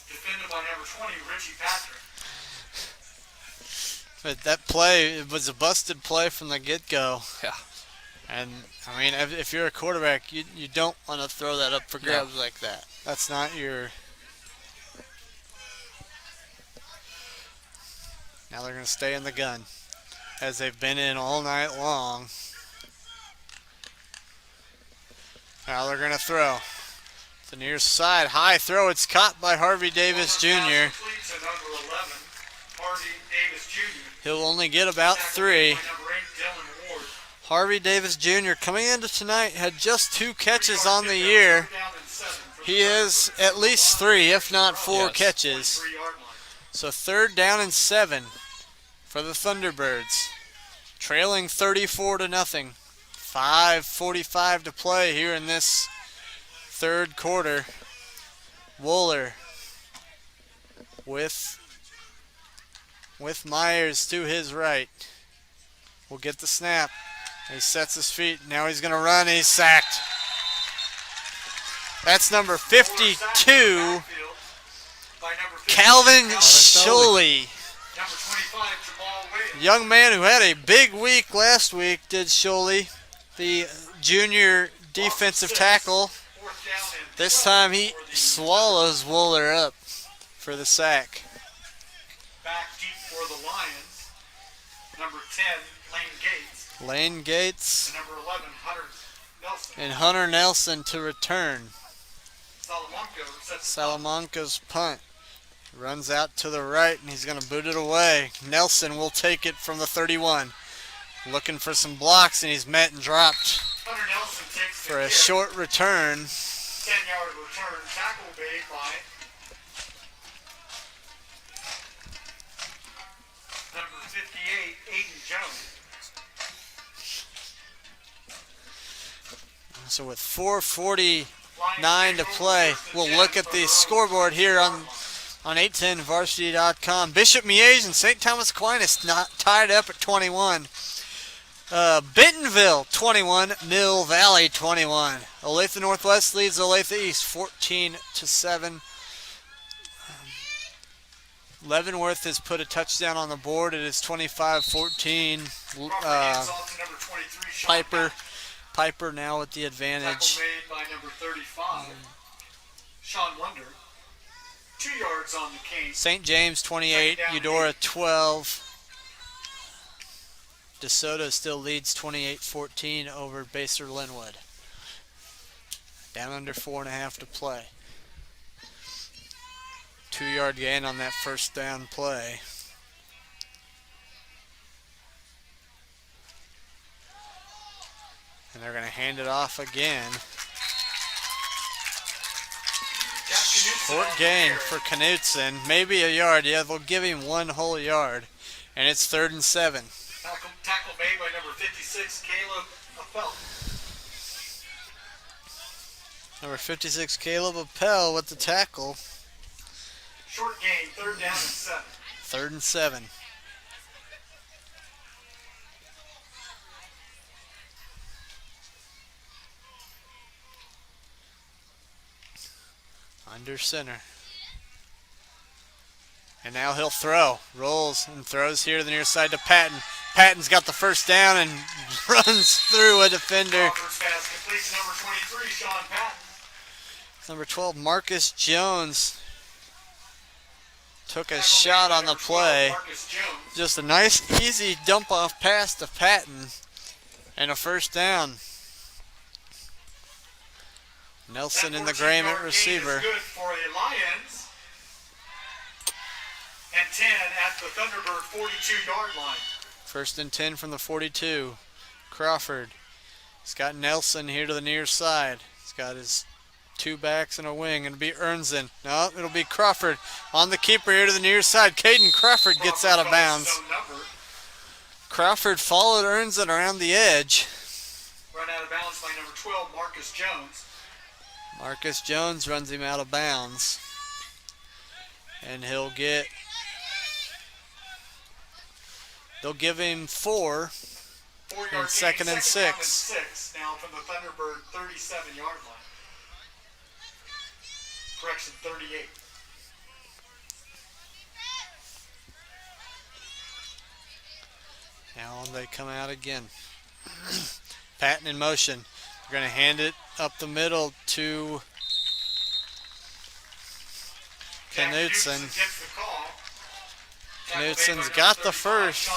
Defended by number 20, Richie Patrick. But that play, it was a busted play from the get-go. Yeah. And, I mean, if you're a quarterback, you don't want to throw that up for grabs like that. That's not your... Now they're going to stay in the gun, as they've been in all night long. Now they're going to throw. The near side, high throw. It's caught by Harvey Davis Jr. He'll only get about 3. Harvey Davis Jr. coming into tonight had just 2 catches on the year. He is at least 3, if not 4 catches. So 3rd down and 7 for the Thunderbirds. Trailing 34-0. 5:45 to play here in this 3rd quarter. Wooler with Myers to his right. Will get the snap. He sets his feet. Now he's going to run. He's sacked. That's number 52, Calvin Sholey. Young man who had a big week last week, did Sholey, the junior defensive tackle. This time he swallows Wooler up for the sack. Back deep for the Lions, number 10, Lane Gates. Lane Gates And number 11, Hunter Nelson. and Hunter Nelson to return. Salamanca sets Salamanca's punt. Runs out to the right, and he's going to boot it away. Nelson will take it from the 31. Looking for some blocks, and he's met and dropped Hunter Nelson takes for the a kick. short return. 10-yard return, tackle made by number 58, Aiden Jones. So with 4:49 to play, we'll look at the scoreboard here on 810varsity.com. Bishop Miege and St. Thomas Aquinas not tied up at 21. Bentonville 21, Mill Valley 21. Olathe Northwest leads Olathe East 14-7. Leavenworth has put a touchdown on the board. It is 25-14. Piper now with the advantage. Tackle made by number 35, Sean Wonder. 2 yards on the cane. St. James 28, Eudora 12. DeSoto still leads 28-14 over Baser Linwood. Down under 4.5 to play. 2-yard gain on that first down play. And they're going to hand it off again. Short gain for Knutson. Maybe a yard. Yeah, they'll give him 1 whole yard. And it's 3rd and 7. Tackle made by number 56, Caleb Appel. Number 56, Caleb Appel with the tackle. Short gain, 3rd down and 7. 3rd and 7. Under center. And now he'll throw. Rolls and throws here to the near side to Patton. Patton's got the first down and runs through a defender. Crawford's pass complete to number 23, Sean Patton. Number 12, Marcus Jones took a shot on the play. Just a nice, easy dump-off pass to Patton and a first down. Nelson in the game at receiver. Good for the Lions. And 10 at the Thunderbird 42-yard line. First and 10 from the 42. Crawford. He's got Nelson here to the near side. He's got his two backs and a wing. It'll be Ernzen. No, it'll be Crawford on the keeper here to the near side. Caden Crawford gets out of bounds. Crawford followed Ernzen around the edge. Run out of bounds by number 12, Marcus Jones. Marcus Jones runs him out of bounds. And they'll give him 4 and second and 6. Now from the Thunderbird 37-yard line. Correction, 38. Now they come out again. Patton in motion. They're going to hand it up the middle to Knutson. Knutson's got the first.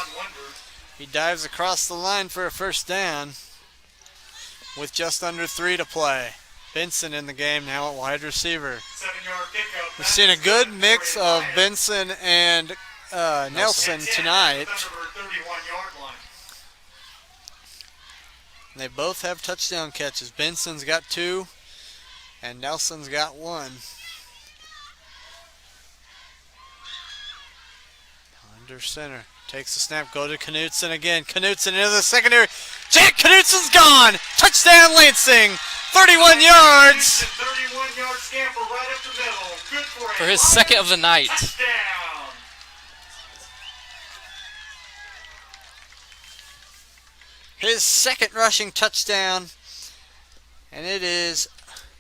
He dives across the line for a first down with just under 3 to play. Benson in the game now at wide receiver. We've seen a good mix of Benson and Nelson tonight. They both have touchdown catches. Benson's got 2 and Nelson's got 1. Under center. Takes the snap. Go to Knutson again. Knutson into the secondary. Jack Knutson's gone. Touchdown Lansing. 31 yards. 31-yard scamper right up the middle. Good for his second of the night. Touchdown. His second rushing touchdown. And it is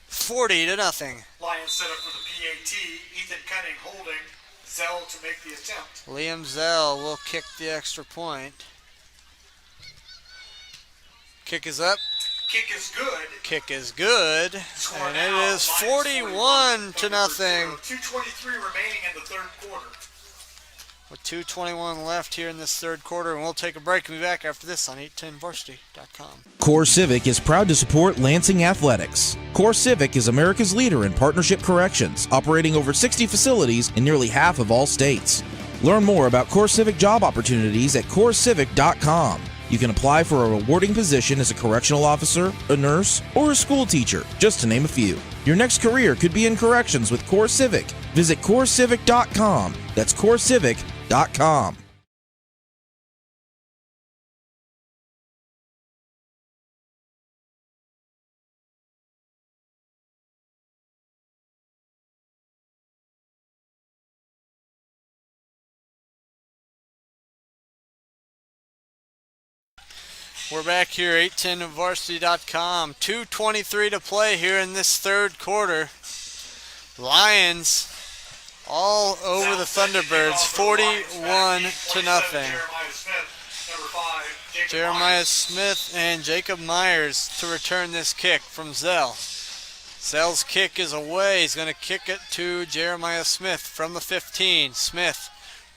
40-0. Lions set up for the PAT. Ethan Cunning holding. Zell to make the attempt. Liam Zell will kick the extra point. Kick is up. Kick is good. Kick is good. And it is 41-0. 2:23 remaining in the third quarter. With 2:21 left here in this third quarter, and we'll take a break and be back after this on 810varsity.com. Core Civic is proud to support Lansing Athletics. Core Civic is America's leader in partnership corrections, operating over 60 facilities in nearly half of all states. Learn more about Core Civic job opportunities at corecivic.com. You can apply for a rewarding position as a correctional officer, a nurse, or a school teacher, just to name a few. Your next career could be in corrections with Core Civic. Visit corecivic.com. That's corecivic.com. We're back here, 810varsity.com. 2:23 to play here in this third quarter. Lions all over the Thunderbirds, 41-0. Jeremiah Smith and Jacob Myers to return this kick from Zell. Zell's kick is away. He's going to kick it to Jeremiah Smith from the 15. Smith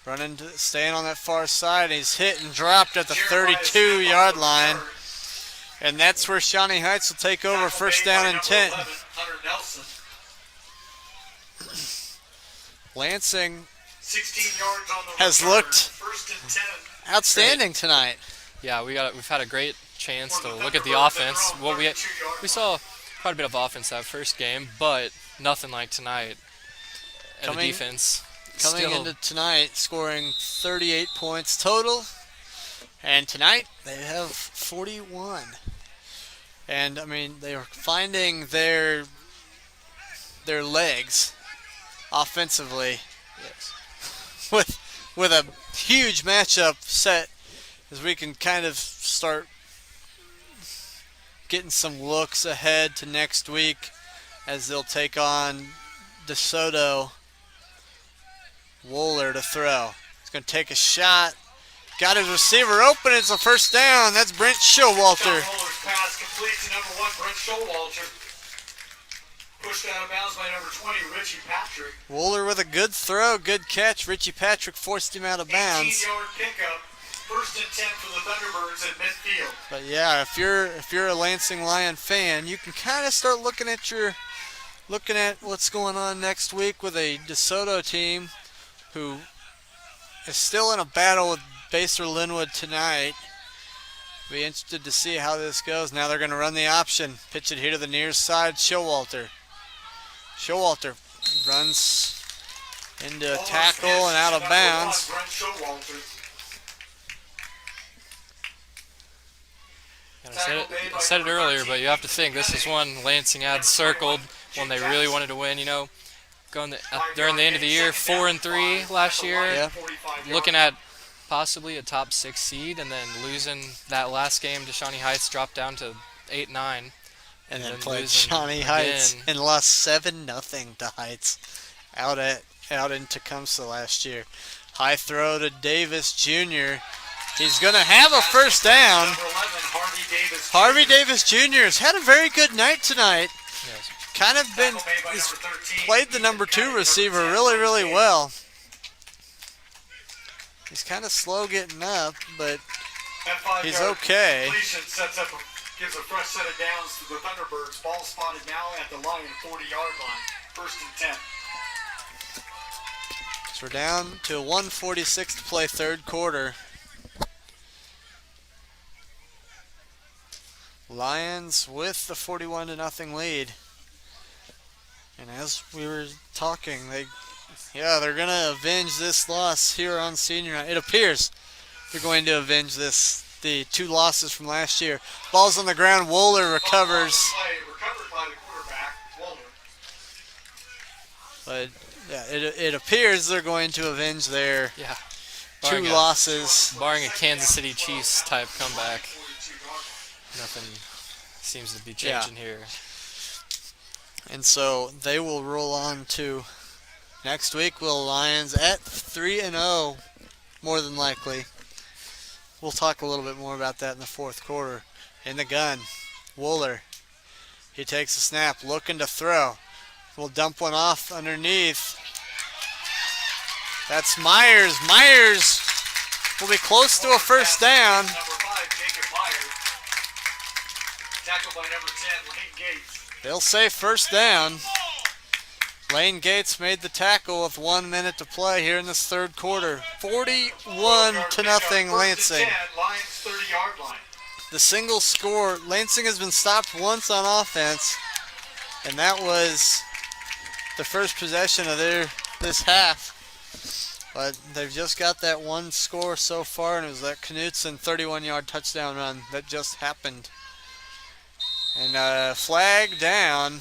running, staying on that far side. He's hit and dropped at the 32-yard line. And that's where Shawnee Heights will take over, first down and 10. Lansing has looked outstanding tonight. Yeah, we've had a great chance to look at the offense. Well, we saw quite a bit of offense that first game, but nothing like tonight. And the defense coming into tonight, scoring 38 points total, and tonight they have 41. And I mean, they are finding their legs offensively. Yes. with a huge matchup set, as we can kind of start getting some looks ahead to next week, as they'll take on DeSoto Wooler to throw. He's going to take a shot. Got his receiver open. It's a first down. That's Brent Showalter. Wooler's pass complete to number 1, Brent Showalter. Pushed out of bounds by number 20, Richie Patrick. Wooler with a good throw, good catch. Richie Patrick forced him out of bounds. 18-yard pickup. First and 10 for the Thunderbirds at midfield. But yeah, if you're a Lansing Lion fan, you can kind of start looking at what's going on next week with a DeSoto team who is still in a battle with Baser Linwood tonight. Be interested to see how this goes. Now they're going to run the option. Pitch it here to the near side. Showalter runs into a tackle and out of bounds. I said it earlier, but you have to think this is one Lansing had circled when they really wanted to win. You know, during the end of the year, 4-3 last year, Yeah. looking at possibly a top 6 seed, and then losing that last game to Shawnee Heights, dropped down to 8-9. And then then played losing Shawnee Heights again. and lost 7-0 to Heights out in Tecumseh last year. High throw to Davis Jr. He's going to have a first down. Harvey Davis Jr. has had a very good night tonight. Yes. Kind of he's played the number 2 receiver really, really well. He's kind of slow getting up, but he's okay. Gives a fresh set of downs to the Thunderbirds. Ball spotted now at the Lion 40-yard line. First and 10. So we're down to 1:46 to play third quarter. Lions with the 41-0 lead. And as we were talking, they're going to avenge this loss here on senior night. It appears they're going to avenge the 2 losses from last year. Ball's on the ground. Wooler recovers. Recovered by the quarterback, Wooler. But yeah, it appears they're going to avenge their 2 losses. Barring a Kansas City Chiefs type comeback, nothing seems to be changing here. And so they will roll on to next week. Will Lions at 3-0, more than likely. We'll talk a little bit more about that in the fourth quarter. In the gun, Wooler. He takes a snap, looking to throw. We'll dump one off underneath. That's Myers. Myers will be close to a first down. Number 5, Jacob Myers. Tackled by number 10, Lane Gates. They'll say first down. Lane Gates made the tackle with 1 minute to play here in this third quarter. 41-0 Lansing. Lions 30-yard line. The single score, Lansing has been stopped once on offense, and that was the first possession of this half. But they've just got that one score so far, and it was that Knutson 31-yard touchdown run that just happened. And flag down.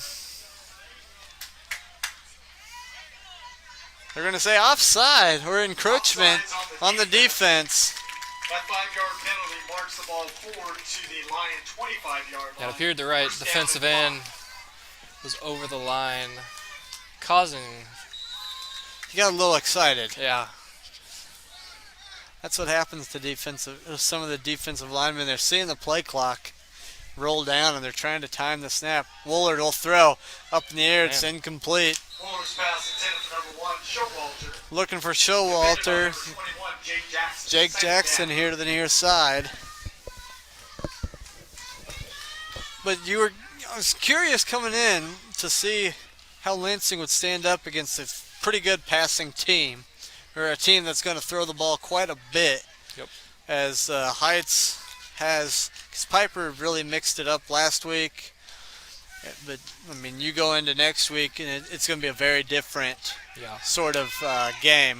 They're going to say offside or encroachment on the defense. That 5-yard penalty marks the ball forward to the Lion 25-yard line. It appeared the right defensive end was over the line, causing... He got a little excited. Yeah. That's what happens to some of the defensive linemen. They're seeing the play clock roll down, and they're trying to time the snap. Wooler will throw up in the air. It's incomplete. Wooler's pass intended for number 1, Showalter. Looking for Showalter. 21, Jake Jackson. Jake Jackson here to the near side. But I was curious coming in to see how Lansing would stand up against a pretty good passing team, or a team that's going to throw the ball quite a bit. Yep. As Heights has, because Piper really mixed it up last week. But, I mean, you go into next week, and it's going to be a very different sort of game.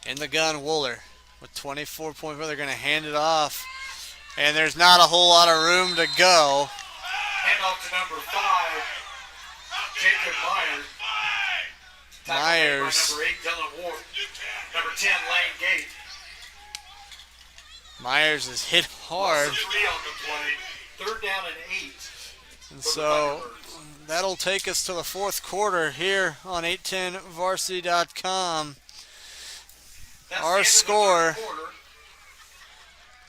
In the gun, Wooler with 24.4. They're going to hand it off. And there's not a whole lot of room to go. Hand off to number 5, Jacob Myers. Myers. Number 8, Dylan Ward. Number 10, Lane Gate. Myers is hit hard. Loss of 3 on the play. Third down and 8. And so that'll take us to the fourth quarter here on 810varsity.com. Our score,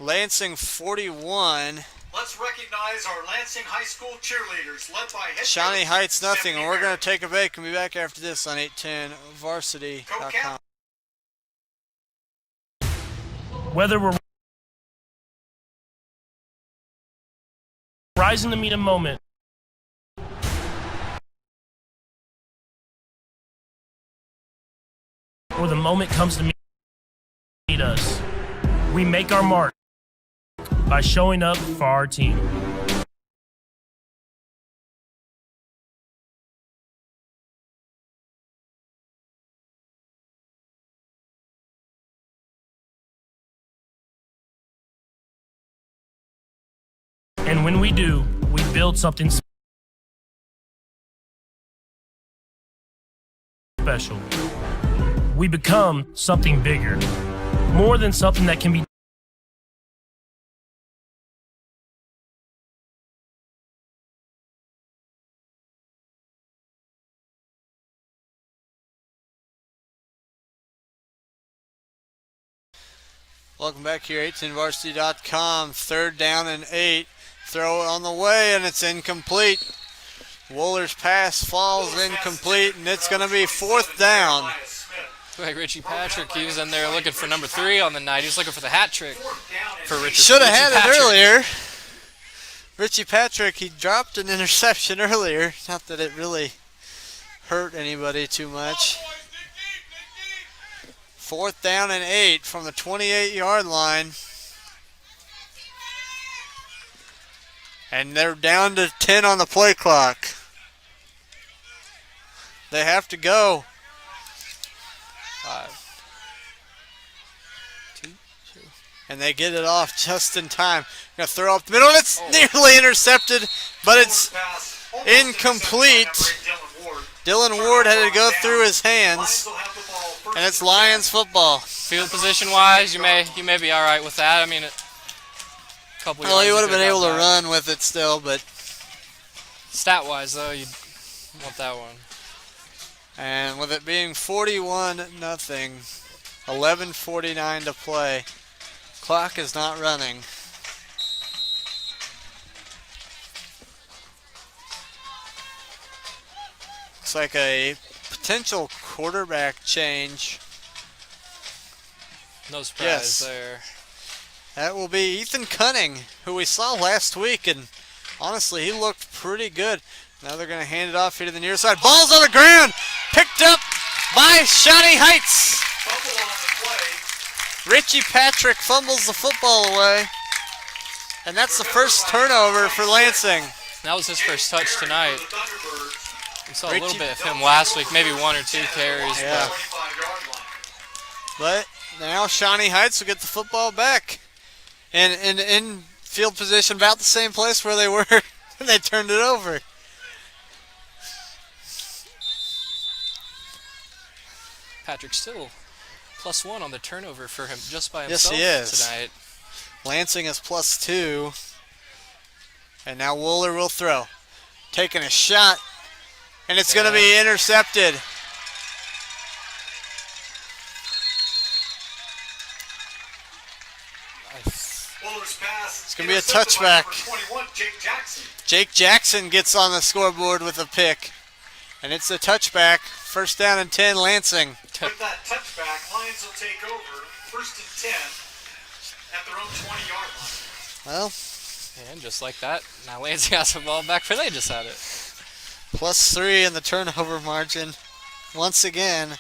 Lansing 41. Let's recognize our Lansing High School cheerleaders led by head Shawnee coach Heights nothing. Sept. And we're going to take a break and be back after this on 810varsity.com. Whether we're rising to meet a moment, or the moment comes to meet us, we make our mark by showing up for our team. And when we do, we build something special. We become something bigger, more than something that can be Welcome back here, 810varsity.com. 3rd down and 8. Throw it on the way, and it's incomplete. Wooler's pass falls incomplete, and it's going to be 4th down. Like Richie Patrick, he was in there looking for number 3 on the night. He was looking for the hat trick for Richie. Should have had it earlier. Richie Patrick, he dropped an interception earlier. Not that it really hurt anybody too much. 4th down and 8 from the 28-yard line. And they're down to 10 on the play clock. They have to go. 5, 2. And they get it off just in time. Gonna throw up the middle, and it's nearly intercepted, but it's incomplete. Dylan Ward had to go through his hands, and it's Lions football. Field position wise, you may be all right with that. I mean, a couple. Well, he would have been able to run. run with it still, but Stat wise, though, you want that one. and with it being 41-0, 11:49 to play. Clock is not running. Looks like a potential quarterback change. No surprise Yes. there. That will be Ethan Cunning, who we saw last week, and honestly, he looked pretty good. Now they're going to hand it off here to the near side. Ball's on the ground, picked up by Shawnee Heights. Richie Patrick fumbles the football away, and that's the first turnover for Lansing. That was his first touch tonight. We saw a little bit of him last week, maybe 1 or 2 carries. Yeah. But now Shawnee Heights will get the football back. And in field position, about the same place where they were when they turned it over. Patrick still +1 on the turnover for him just by Yes, himself he is. tonight. Lansing is +2. And now Wooler will throw. Taking a shot. And it's going to be intercepted. It's going to be a touchback. Jake Jackson gets on the scoreboard with a pick. And it's a touchback. 1st down and 10, Lansing. With that touchback, Lions will take over 1st and 10 at their own 20-yard line. Well, And just like that, now Lansing has the ball back where they just had it. +3 in the turnover margin once again.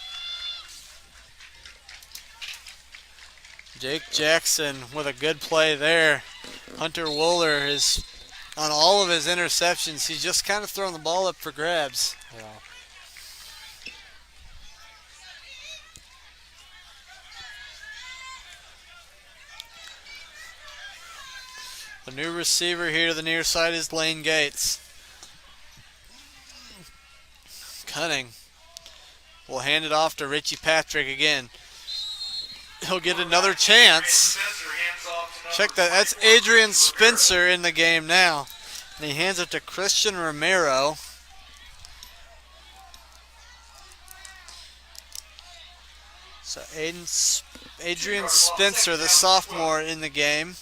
Jake Jackson with a good play there. Hunter Wooler is on all of his interceptions. He's just kind of throwing the ball up for grabs. Yeah. The new receiver here to the near side is Lane Gates. Cunning will hand it off to Richie Patrick again. He'll get another chance. Check that. That's Adrian Spencer in the game now. And he hands it to Christian Romero. So Adrian Spencer, the sophomore, in the game.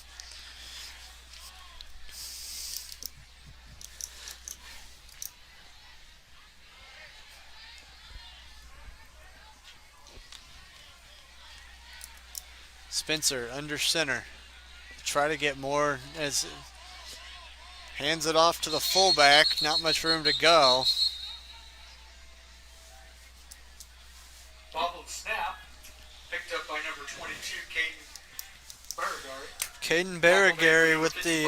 Spencer under center. Try to get more as hands it off to the fullback. Not much room to go. Bobbled snap. Picked up by number 22, Caden Baragari. Caden Baragari with the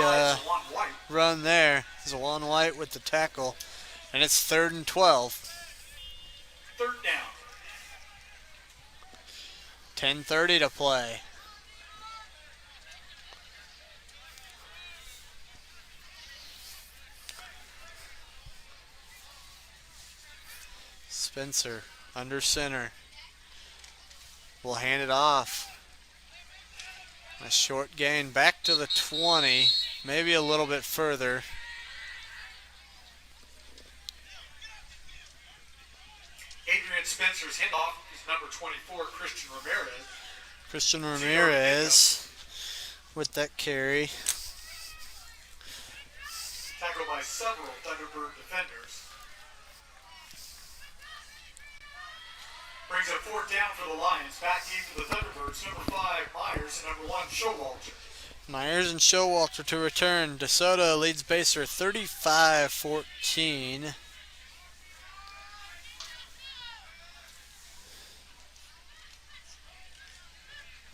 run there. Zawan White with the tackle. And it's 3rd and 12. Third down. 10:30 to play. Spencer under center. Will hand it off. A short gain back to the 20, maybe a little bit further. Adrian Spencer's handoff is number 24, Christian Ramirez. Christian Ramirez with that carry. Tackled by several Thunderbird defenders. Brings up 4th down for the Lions. Back deep for the Thunderbirds. Number 5, Myers, and number 1, Showalter. Myers and Showalter to return. DeSoto leads Baser 35-14.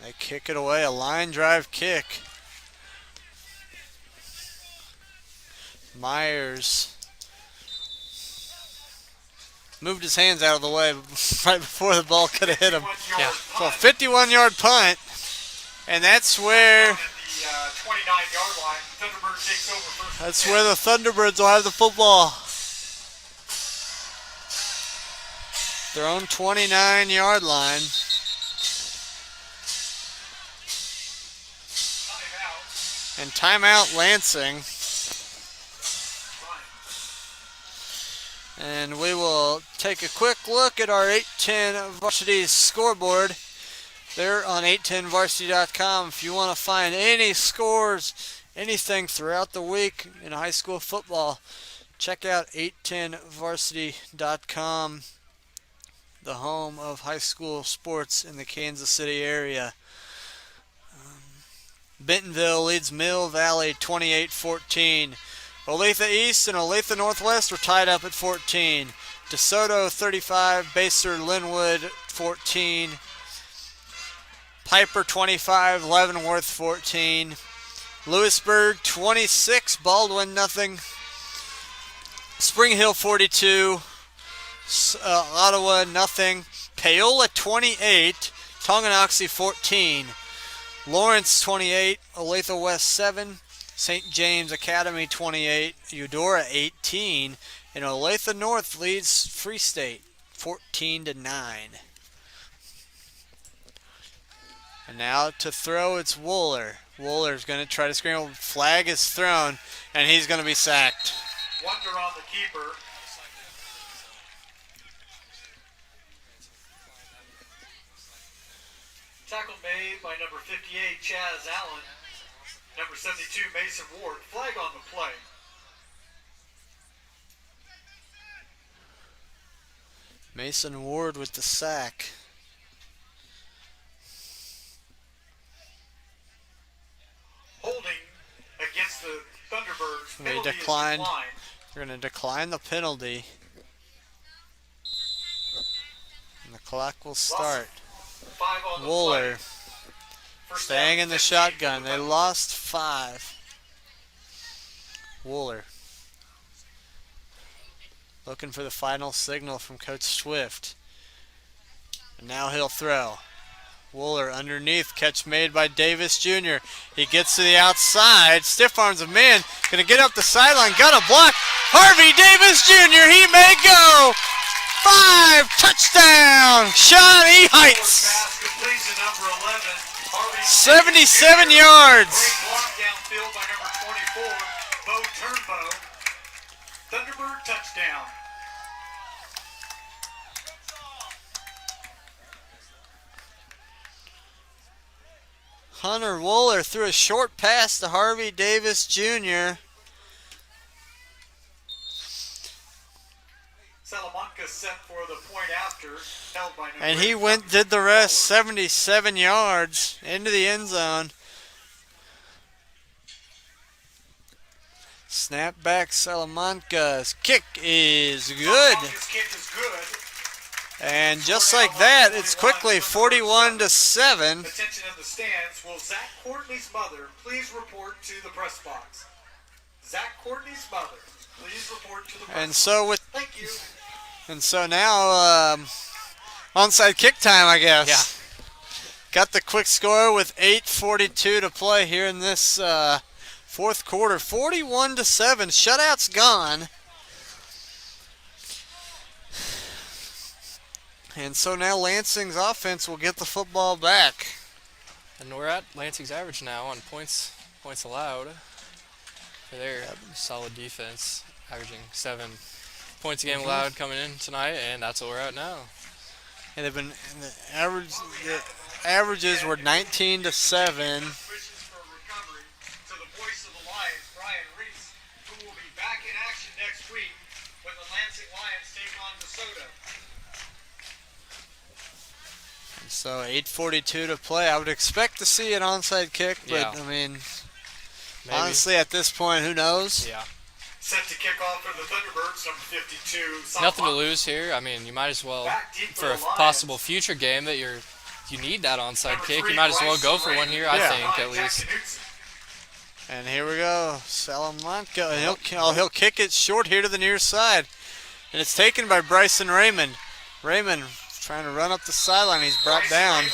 They kick it away, a line drive kick. Myers moved his hands out of the way right before the ball could have hit him. Yeah. So a 51-yard punt, and that's where At the 29-yard line, Thunderbird takes over first. that's where the Thunderbirds will have the football. Their own 29-yard line. And timeout Lansing. And we will take a quick look at our 810 Varsity scoreboard. They're on 810varsity.com. If you want to find any scores, anything throughout the week in high school football, check out 810varsity.com, the home of high school sports in the Kansas City area. Bentonville leads Mill Valley 28-14. Olathe East and Olathe Northwest were tied up at 14. DeSoto 35, Baser Linwood 14. Piper 25, Leavenworth 14. Lewisburg 26, Baldwin nothing. Spring Hill 42, Ottawa nothing. Paola 28, Tonganoxie 14. Lawrence 28, Olathe West 7, St. James Academy 28, Eudora 18, and Olathe North leads Free State 14-9. And now to throw, it's Wooler. Wooler's going to try to scramble. Flag is thrown, and he's going to be sacked. Wonder on the keeper. Tackle made by number 58, Chaz Allen. Number 72, Mason Ward. Flag on the play. Mason Ward with the sack. Holding against the Thunderbirds. They Penalty is declined. declined. They're going to decline the penalty. And the clock will start. 5 on the Wooler play. First staying down, in the 15 shotgun. for They the lost 5. Wooler looking for the final signal from Coach Swift. And now he'll throw. Wooler underneath, catch made by Davis Jr. He gets to the outside, stiff arms a man, gonna get up the sideline, got a block. Harvey Davis Jr., he may go. 5, touchdown, Shawnee Heights. pass complete to number 11. Harvey 77 yards. Great block downfield by number 24, Bo Turnbow. Thunderbird touchdown. Hunter Wooler threw a short pass to Harvey Davis Jr. Salamanca set for the point after, held by number And he 8. did the rest, 77 yards into the end zone. Snap back, Salamanca's kick is good. Salamanca's kick is good. And just like that, it's quickly 41-7. Attention in the stands. Will Zach Courtney's mother please report to the press box? Zach Courtney's mother, please report to the press And box. Thank you. And so now, onside kick time, I guess. Yeah. Got the quick score with 8:42 to play here in this fourth quarter. 41-7. Shutout's gone. And so now Lansing's offense will get the football back. And we're at Lansing's average now on points allowed for their solid defense, averaging 7 points a game allowed coming in tonight, and that's what we're at now. And they've been the averages were 19-7. Wishes for recovery to the voice of the Lions, Brian Reese, who will be back in action next week when the Lansing Lions take on DeSoto. So 8:42 to play. I would expect to see an onside kick, but Yeah. I mean, Maybe. honestly, at this point, who knows? Yeah. Set to kick off for the Thunderbirds, number 52. Nothing to lose here. I mean, you might as well, Back deep for a the Lions. possible future game that you need that onside Number kick, 3, you might as well Bryce go for Lane. one here, I Yeah. think, at least. And here we go, Salamanca. And he'll kick it short here to the near side, and it's taken by Bryson Raymond. Raymond trying to run up the sideline. He's brought down.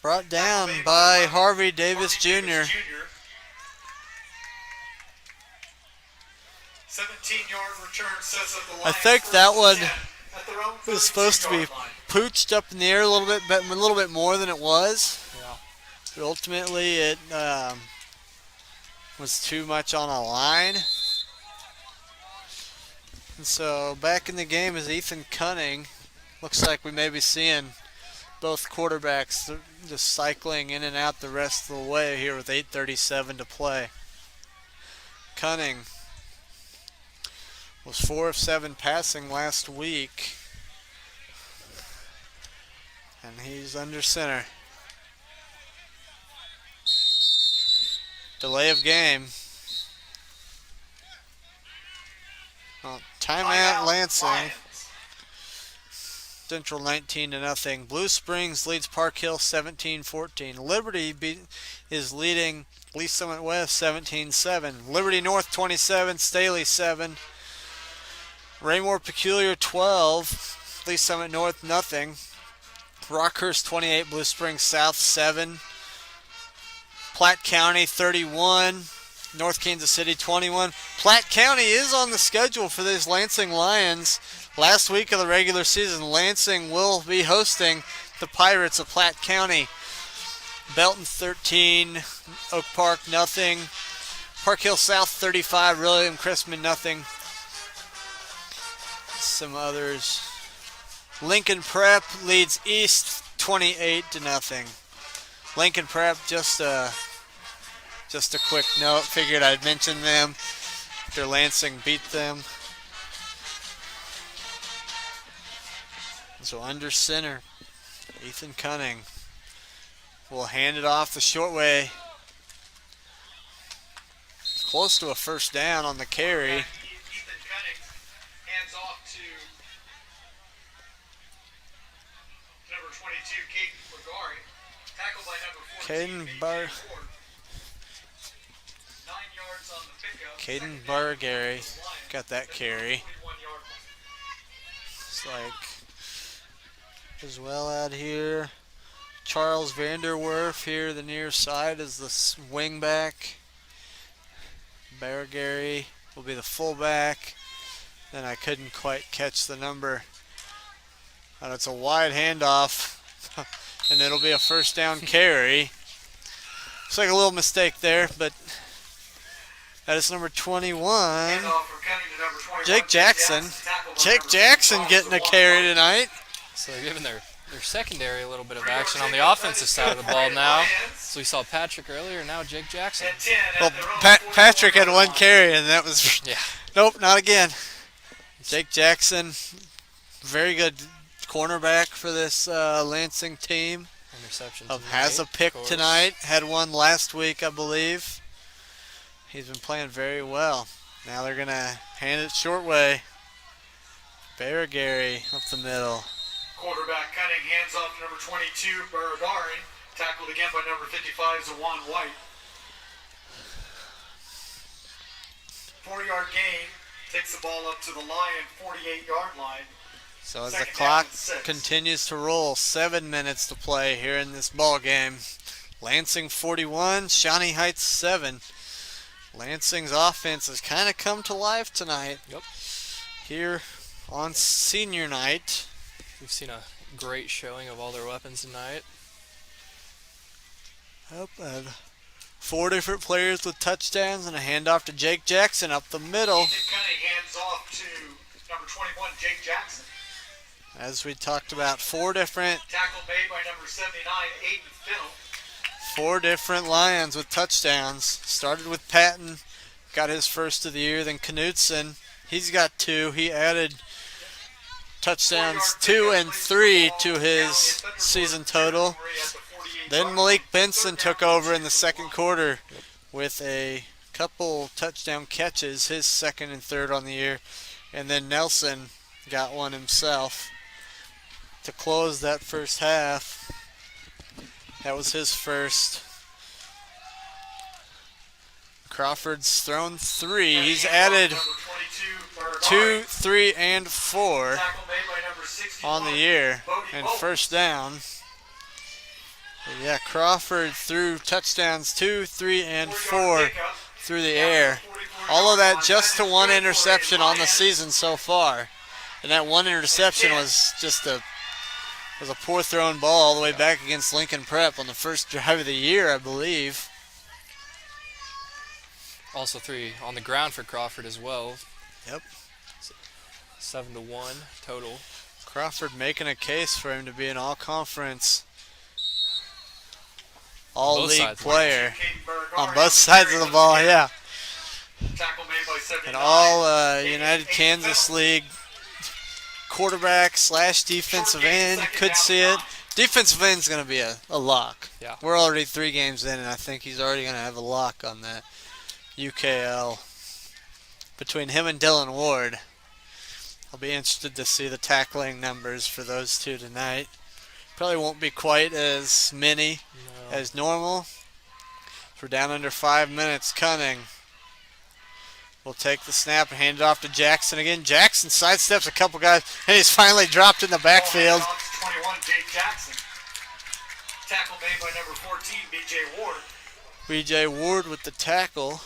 Brought down by Harvey Davis Jr. 17-yard return sets up the I Lions think first that and one 10 at their own was supposed to be 32-yard line. pooched up in the air a little bit more than it was. Yeah. But ultimately, it was too much on a line. And so back in the game is Ethan Cunning. Looks like we may be seeing both quarterbacks just cycling in and out the rest of the way here with 8:37 to play. Cunning was 4 of 7 passing last week. And he's under center. Delay of game. Well, timeout Lansing. Lions. Central 19-0. Blue Springs leads Park Hill 17-14. Liberty is leading Lee Summit West 17-7. Liberty North 27, Staley 7. Raymore Peculiar 12, Lee Summit North nothing. Rockhurst 28, Blue Springs South 7. Platte County 31, North Kansas City 21. Platte County is on the schedule for these Lansing Lions. Last week of the regular season, Lansing will be hosting the Pirates of Platte County. Belton 13, Oak Park nothing. Park Hill South 35, William Christman nothing. Some others. Lincoln Prep leads East 28-0. Lincoln Prep, just a quick note. Figured I'd mention them after Lansing beat them. So under center, Ethan Cunning will hand it off the short way. Close to a first down on the carry. Ethan Cunning hands off to number 22, Caden Bagari. Tackled by number 14, Caden Bar. 9 yards on the pickup. Caden Second down, Bargary Lions. got that carry. 21-yard line. It's like as well out here. Charles Vanderwerf here, the near side, is the wing back. Bargary will be the fullback. Then I couldn't quite catch the number. And it's a wide handoff. And it'll be a first down carry. Looks like a little mistake there, but that is number 21. Handoff from Cunning to number 21, Jake Jackson. Tackled by Jake number Jackson 65, getting a so carry one. tonight. So they're giving their secondary a little bit of action on the offensive side of the ball now. So we saw Patrick earlier, now Jake Jackson. And 10 at Well, their own 41 Patrick had one line. carry, and that was Yeah. nope, not again. Jake Jackson, very good cornerback for this Lansing team. Interception Has a tonight, pick of course. tonight. Had one last week, I believe. He's been playing very well. Now they're going to hand it short way. Baragary up the middle. Quarterback Cunning hands off to number 22, Baragari. Tackled again by number 55, Zawan White. 4-yard gain. Takes the ball up to the Lion 48-yard line. So as the Second down clock and 6. continues to roll, 7 minutes to play here in this ball game. Lansing 41, Shawnee Heights 7. Lansing's offense has kind of come to life tonight. Yep. Here on senior night. We've seen a great showing of all their weapons tonight. And 4 different players with touchdowns and a handoff to Jake Jackson up the middle. Ethan Cunning hands off to number 21, Jake Jackson. As we talked about, 4 different Tackle made by number 79, Aiden Finnell. 4 different Lions with touchdowns. Started with Patton, got his first of the year. Then Knudsen, he's got 2. He added touchdowns 2 and 3 to his season total. Then Malik Benson took over in the second quarter with a couple touchdown catches, his second and third on the year. And then Nelson got one himself to close that first half. That was his first. Crawford's thrown 3. He's added 2, 3, and 4 on the year. And first down. But yeah, Crawford threw touchdowns 2, 3, and 4 through the air. All of that just to 1 interception on the season so far. And that 1 interception was just a poor thrown ball all the way back against Lincoln Prep on the first drive of the year, I believe. Also 3 on the ground for Crawford as well. Yep. 7-1 total. Crawford making a case for him to be an all-conference, all-league player on both sides of the ball, yeah. Tackle made by 79. And all United Kansas League quarterback / defensive end could see it. Defensive end's going to be a lock. Yeah. We're already 3 games in, and I think he's already going to have a lock on that UKL. Between him and Dylan Ward, I'll be interested to see the tackling numbers for those 2 tonight. Probably won't be quite as many as normal. We're down under 5 minutes. Cunning will take the snap and hand it off to Jackson again. Jackson sidesteps a couple guys, and he's finally dropped in the backfield. 21, Jake Jackson. Tackle made by number 14, B.J. Ward. B.J. Ward with the tackle.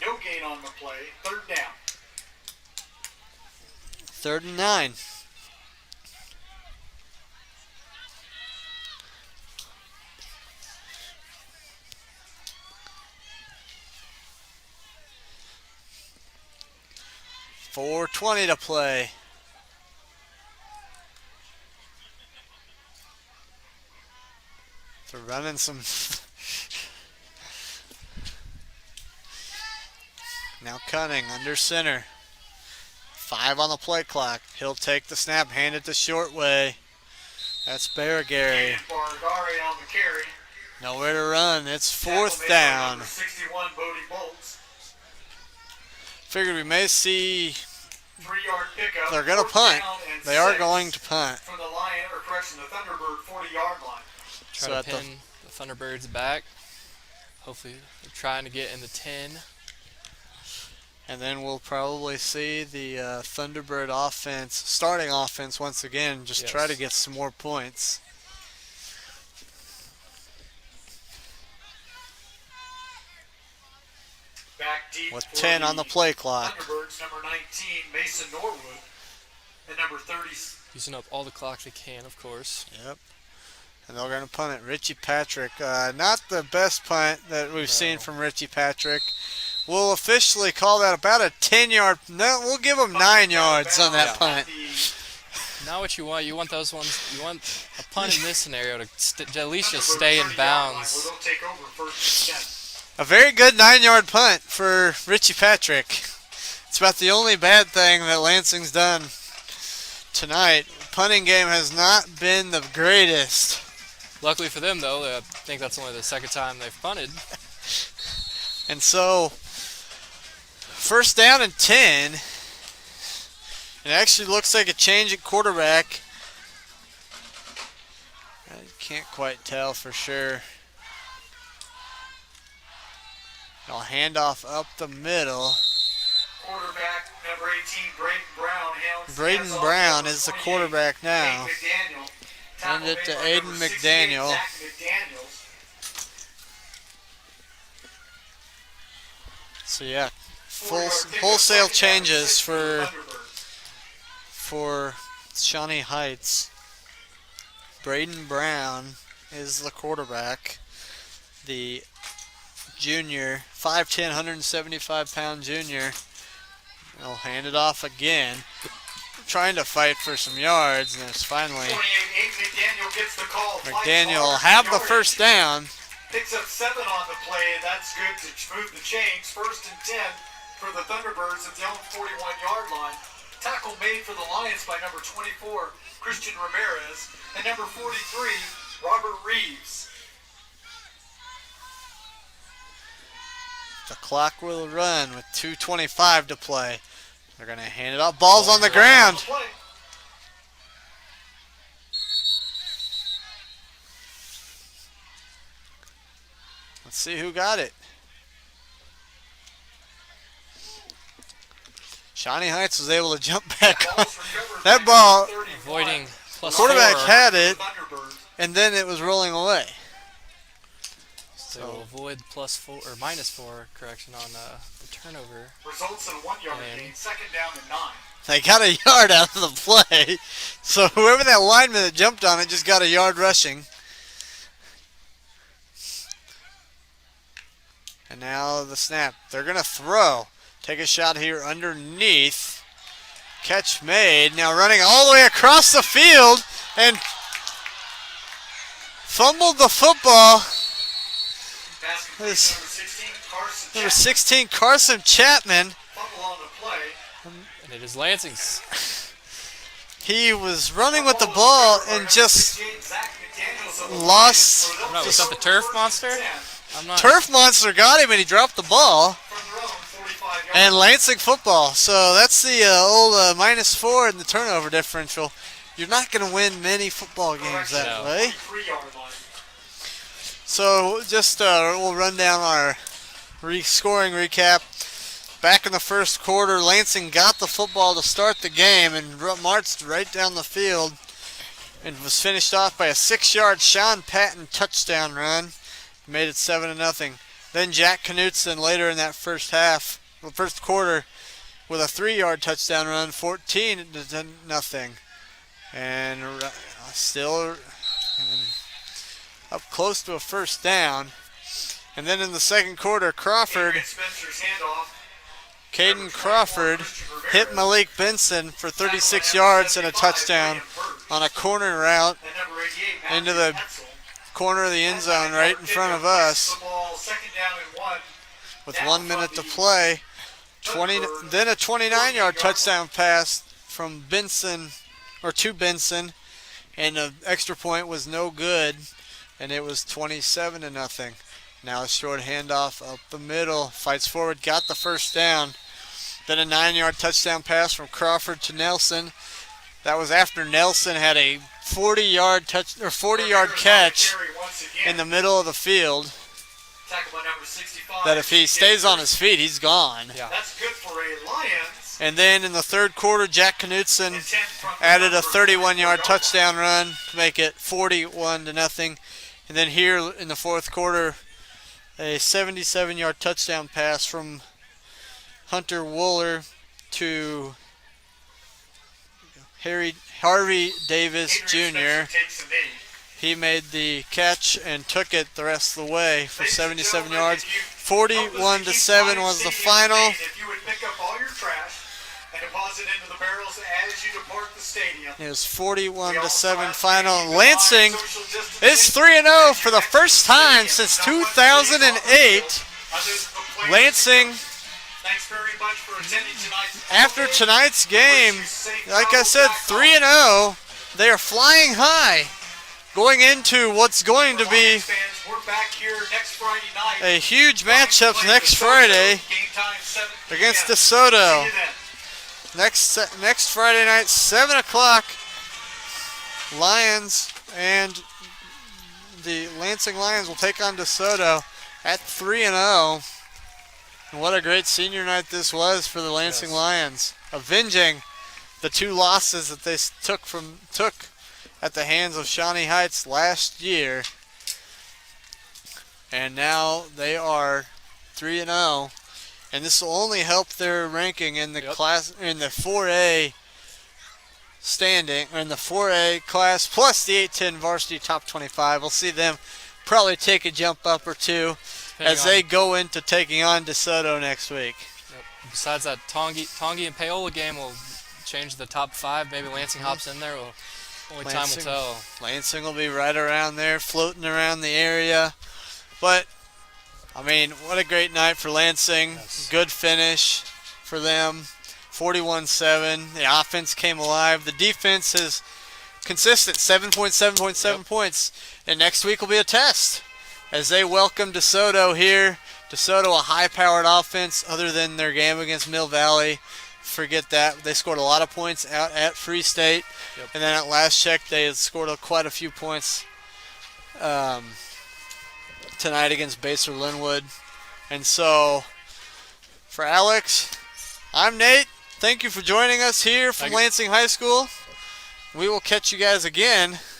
No gain on the play. Third down. 3rd and 9. .420 to play. They're running some. Now Cunning under center. 5 on the play clock. He'll take the snap, hand it to Shortway. That's Baragary. Baragari on the carry. Nowhere to run. It's Tackle 4th made by down. number 61, Bodie Bolts. Figured we may see 3-yard pickup. they're going to 4th punt. down and They are 6 going to punt. from the Lion, or correction, the Thunderbird 40-yard line. Try So at to the- pin the Thunderbirds back. Hopefully they're trying to get in the 10. And then we'll probably see the Thunderbird offense, starting offense once again, just try to Yes. get some more points. Back deep With for 10 on the play clock. Thunderbirds, number 19, Mason Norwood. And number 30, Using up all the clock they can, of course. Yep. And they're going to punt it. Richie Patrick. Not the best punt that we've seen from Richie Patrick. We'll officially call that about a 10-yard. No, we'll give him 9 yards on that punt. Not what you want. You want those ones. You want a punt in this scenario to at least just stay in bounds. A very good 9-yard punt for Richie Patrick. It's about the only bad thing that Lansing's done tonight. Punting game has not been the greatest. Luckily for them, though, I think that's only the second time they've punted. And so, first down and 10. It actually looks like a change at quarterback. I can't quite tell for sure. They'll hand off up the middle. Quarterback number 18, Braden Brown is the quarterback now. Hand it to Aiden McDaniel. So yeah, wholesale changes for Shawnee Heights. Braden Brown is the quarterback. The junior, 5'10", 175-pound junior. They'll hand it off again. Trying to fight for some yards, and it's finally McDaniel will have the first down. Picks up 7 on the play, and that's good to move the chains. First and 10 for the Thunderbirds at their own 41-yard line. Tackle made for the Lions by number 24, Christian Ramirez, and number 43, Robert Reeves. The clock will run with 2:25 to play. They're going to hand it off. Ball's on the ground. Let's see who got it. Shawnee Heights was able to jump back on that ball. Avoiding plus Quarterback 4. had it, and then it was rolling away. So we'll avoid plus 4 or minus 4 correction on the turnover. Results in a 1-yard gain, second down and 9. They got a yard out of the play. So whoever that lineman that jumped on it just got a yard rushing. And now the snap. They're going to throw. Take a shot here underneath. Catch made. Now running all the way across the field and fumbled the football. Number 16, Carson Chapman. And it is Lansing's. He was running with the ball and just lost. I don't know, was that the turf monster? I'm not. Turf monster got him and he dropped the ball. And Lansing football. So that's the old -4 in the turnover differential. You're not going to win many football games that way. So just we'll run down our scoring recap. Back in the first quarter, Lansing got the football to start the game and marched right down the field and was finished off by a 6-yard Sean Patton touchdown run. Made it 7-0. Then Jack Knutson later in that first quarter, with a 3-yard touchdown run, 14-0. And still up close to a first down. And then in the second quarter, Caden Crawford hit Malik Benson for 36 yards and a touchdown on a corner route into the corner of the end zone right in front of us. With 1 minute to play, then a 29-yard touchdown pass from Benson, or to Benson, and the extra point was no good, and it was 27-0. Now a short handoff up the middle, fights forward, got the first down. Then a 9-yard touchdown pass from Crawford to Nelson. That was after Nelson had a 40-yard catch in the middle of the field. That if he stays on his feet, he's gone. Yeah. That's good for a Lions. And then in the third quarter, Jack Knutson added a 31-yard touchdown run to make it 41-0. And then here in the fourth quarter, a 77-yard touchdown pass from Hunter Wooler to Harvey Davis Jr. He made the catch and took it the rest of the way for 77 yards. 41-7 was the final. If you would pick up all your trash and deposit into the barrels as you depart the stadium. It was 41-7 final. Lansing is 3-0 for the first time since 2008. Lansing, after tonight's game, like I said, 3-0. They are flying high, going into what's going to be a huge matchup next Friday against DeSoto. Next Friday night, 7 o'clock, Lions and the Lansing Lions will take on DeSoto at 3-0. And what a great senior night this was for the Lansing Lions, avenging the 2 losses that they took at the hands of Shawnee Heights last year. And now they are 3-0, and this will only help their ranking in the class in the 4A standing, or in the 4A class, plus the 8-10 varsity top 25. We'll see them probably take a jump up or two as they go into taking on DeSoto next week. Yep. Besides that Tongi and Paola game will change the top 5. Maybe Lansing hops in there. Only time will tell. Lansing will be right around there, floating around the area. But, I mean, what a great night for Lansing. Yes. Good finish for them. 41-7. The offense came alive. The defense is consistent. 7.7 points. And next week will be a test as they welcome DeSoto here. DeSoto, a high-powered offense other than their game against Mill Valley. Forget that. They scored a lot of points out at Free State. And then at last check, they had scored quite a few points tonight against Baser Linwood. And so, for Alex, I'm Nate. Thank you for joining us here from Lansing High School. We will catch you guys again